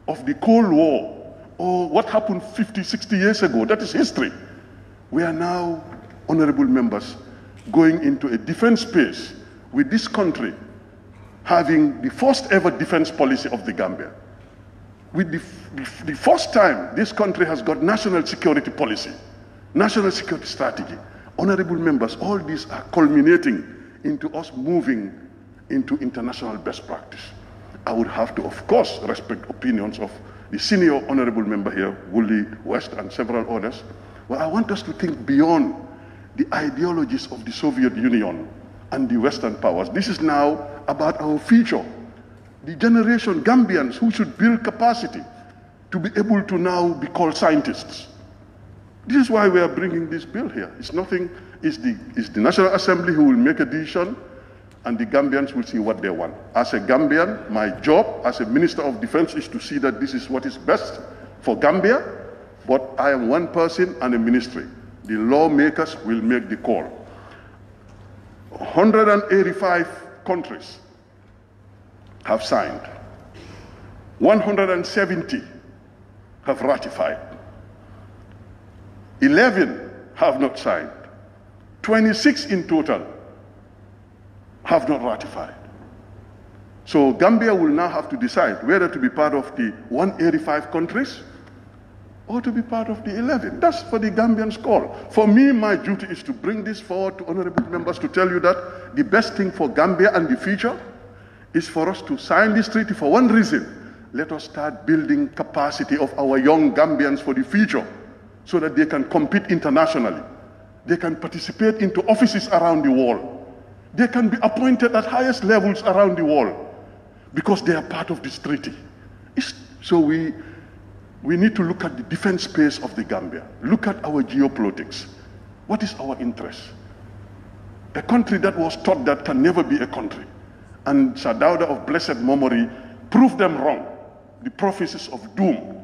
of the Cold War or what happened 50, 60 years ago? That is history. We are now, honorable members, going into a defense space with this country having the first ever defense policy of the Gambia. With the first time this country has got national security policy, national security strategy. Honorable members, all these are culminating into us moving into international best practice. I would have to, of course, respect opinions of the senior honorable member here, Woolley West, and several others. Well, I want us to think beyond the ideologies of the Soviet Union and the Western powers. This is now about our future. The generation Gambians who should build capacity to be able to now be called scientists. This is why we are bringing this bill here. It's nothing, it's the National Assembly who will make a decision, and the Gambians will see what they want. As a Gambian, my job as a Minister of Defense is to see that this is what is best for Gambia, but I am one person and a ministry. The lawmakers will make the call. 185 countries have signed. 170 have ratified. 11 have not signed. 26 in total have not ratified. So Gambia will now have to decide whether to be part of the 185 countries or to be part of the 11. That's for the Gambians' call. For me, my duty is to bring this forward to honorable members to tell you that the best thing for Gambia and the future is for us to sign this treaty for one reason. Let us start building capacity of our young Gambians for the future so that they can compete internationally. They can participate into offices around the world. They can be appointed at highest levels around the world because they are part of this treaty. So we need to look at the defense space of the Gambia. Look at our geopolitics. What is our interest? A country that was taught that can never be a country. And Sadauda of blessed memory proved them wrong. The prophecies of doom.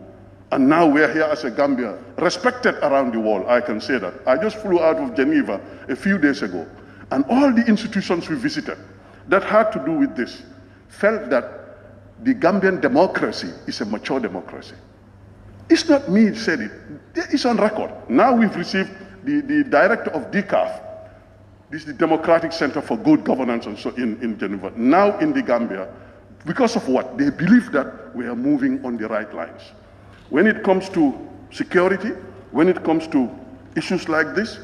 And now we're here as a Gambia, respected around the world, I can say that. I just flew out of Geneva a few days ago, and all the institutions we visited that had to do with this felt that the Gambian democracy is a mature democracy. It's not me who said it, it's on record. Now we've received the director of DCAF, this is the Democratic Center for Good Governance and so in Geneva, now in the Gambia, because of what? They believe that we are moving on the right lines. When it comes to security, when it comes to issues like this,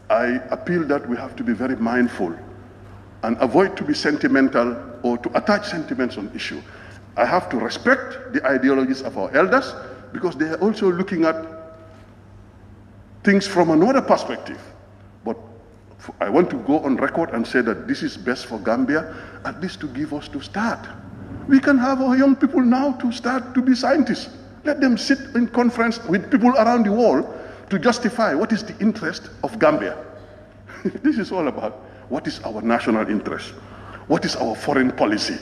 I appeal that we have to be very mindful and avoid to be sentimental or to attach sentiments on issue. I have to respect the ideologies of our elders because they are also looking at things from another perspective. But I want to go on record and say that this is best for Gambia, at least to give us to start. We can have our young people now to start to be scientists. Let them sit in conference with people around the world to justify what is the interest of Gambia. This is all about what is our national interest, what is our foreign policy.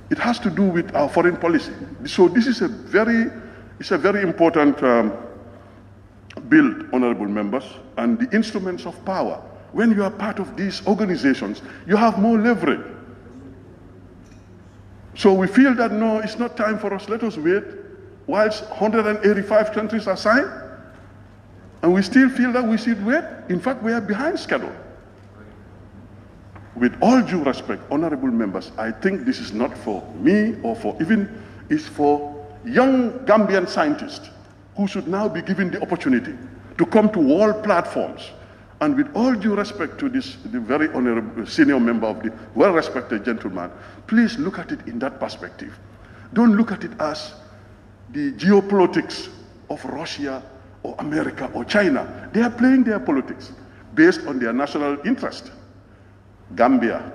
It has to do with our foreign policy. So this is a very important bill, honorable members, and the instruments of power. When you are part of these organizations, you have more leverage. So we feel that no, it's not time for us, let us wait. Whilst 185 countries are signed, and we still feel that we should wait. In fact, we are behind schedule. With all due respect, honorable members, I think this is not for me or for it's for young Gambian scientists who should now be given the opportunity to come to world platforms. And with all due respect to the very honorable senior member of the well-respected gentleman, please look at it in that perspective. Don't look at it as the geopolitics of Russia or America or China. They are playing their politics based on their national interest. Gambia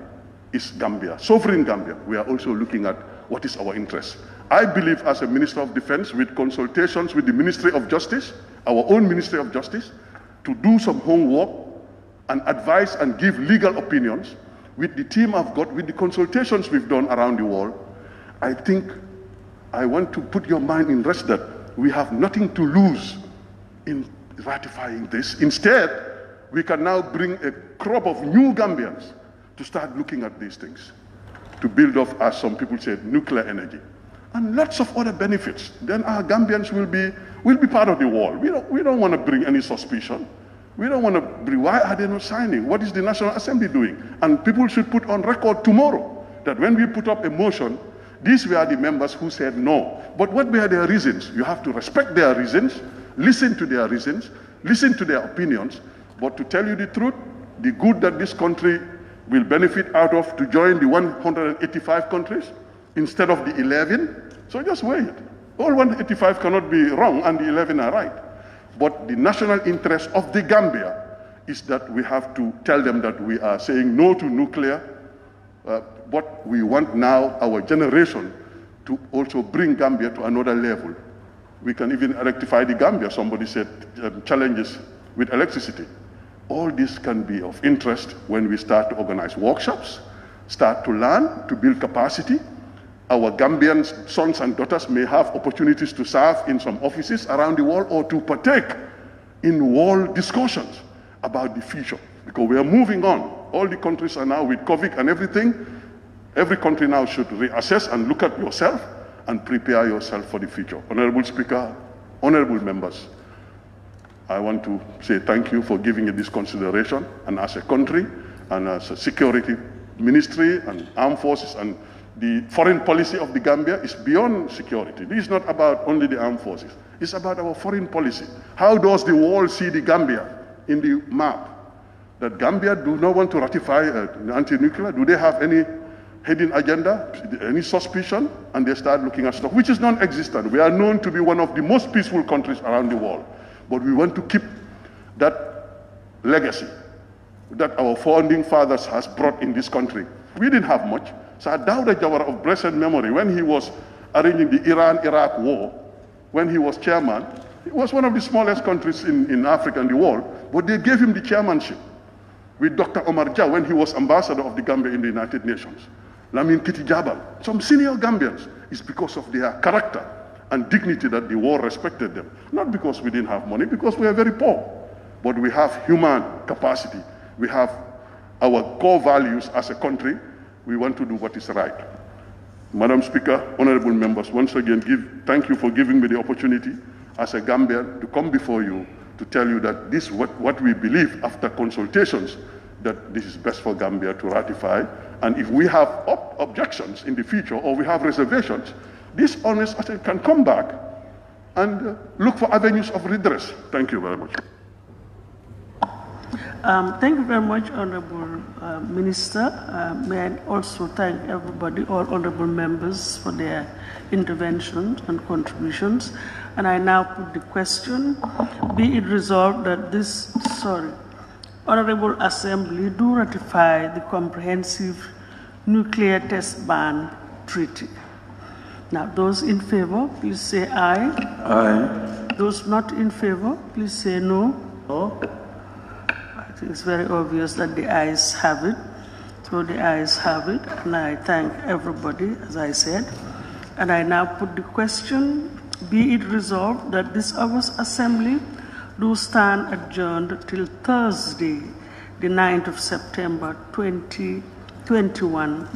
is Gambia, sovereign Gambia. We are also looking at what is our interest. I believe as a Minister of Defense, with consultations with the Ministry of Justice, our own Ministry of Justice, to do some homework and advise and give legal opinions with the team I've got, with the consultations we've done around the world. I think I want to put your mind in rest that we have nothing to lose in ratifying this. Instead, we can now bring a crop of new Gambians to start looking at these things, to build up, as some people said, nuclear energy, and lots of other benefits. Then our Gambians will be part of the world. We don't want to bring any suspicion. We don't want to bring, why are they not signing? What is the National Assembly doing? And people should put on record tomorrow that when we put up a motion, these were the members who said no. But what were their reasons? You have to respect their reasons, listen to their reasons, listen to their opinions. But to tell you the truth, the good that this country will benefit out of to join the 185 countries instead of the 11, so just wait. All 185 cannot be wrong and the 11 are right. But the national interest of the Gambia is that we have to tell them that we are saying no to nuclear, but we want now our generation to also bring Gambia to another level. We can even rectify the Gambia. Somebody said challenges with electricity. All this can be of interest when we start to organize workshops, start to learn, to build capacity. Our Gambian sons and daughters may have opportunities to serve in some offices around the world or to partake in world discussions about the future. Because we are moving on. All the countries are now with COVID and everything. Every country now should reassess and look at yourself and prepare yourself for the future. Honorable Speaker, honorable members, I want to say thank you for giving it this consideration. And as a country and as a security ministry and armed forces, and the foreign policy of the Gambia is beyond security. This is not about only the armed forces. It's about our foreign policy. How does the world see the Gambia in the map? That Gambia do not want to ratify anti-nuclear? Do they have any hidden agenda, any suspicion? And they start looking at stuff which is non-existent. We are known to be one of the most peaceful countries around the world. But we want to keep that legacy that our founding fathers has brought in this country. We didn't have much. So Dawda Jawara of blessed memory, when he was arranging the Iran-Iraq war, when he was chairman, it was one of the smallest countries in Africa and the world, but they gave him the chairmanship. With Dr. Omar Jah, when he was ambassador of the Gambia in the United Nations. Lamin Kiti Jabal, some senior Gambians, it's because of their character and dignity that the world respected them. Not because we didn't have money, because we are very poor. But we have human capacity. We have our core values as a country. We want to do what is right. Madam Speaker, honorable members, once again, thank you for giving me the opportunity as a Gambian to come before you to tell you that this is what we believe after consultations, that this is best for Gambia to ratify. And if we have objections in the future or we have reservations, this honest can come back and look for avenues of redress. Thank you very much. Thank you very much, Honorable Minister. May I also thank everybody, all honorable members, for their interventions and contributions. And I now put the question, be it resolved that this, Honorable Assembly do ratify the Comprehensive Nuclear Test Ban Treaty. Now, those in favor, please say aye. Aye. Those not in favor, please say no. No. I think it's very obvious that the ayes have it. So the ayes have it, and I thank everybody, as I said. And I now put the question, be it resolved that this August Assembly do stand adjourned till Thursday, the 9th of September 2021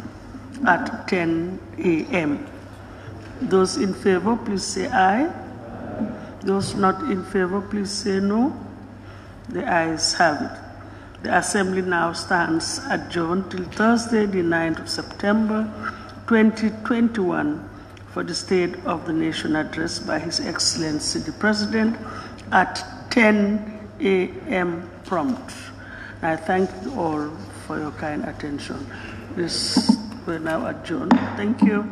at 10 a.m. Those in favor, please say aye. Those not in favor, please say no. The ayes have it. The Assembly now stands adjourned till Thursday, the 9th of September 2021 for the State of the Nation address by His Excellency the President at 10 a.m. prompt. I thank you all for your kind attention. This will now adjourn. Thank you.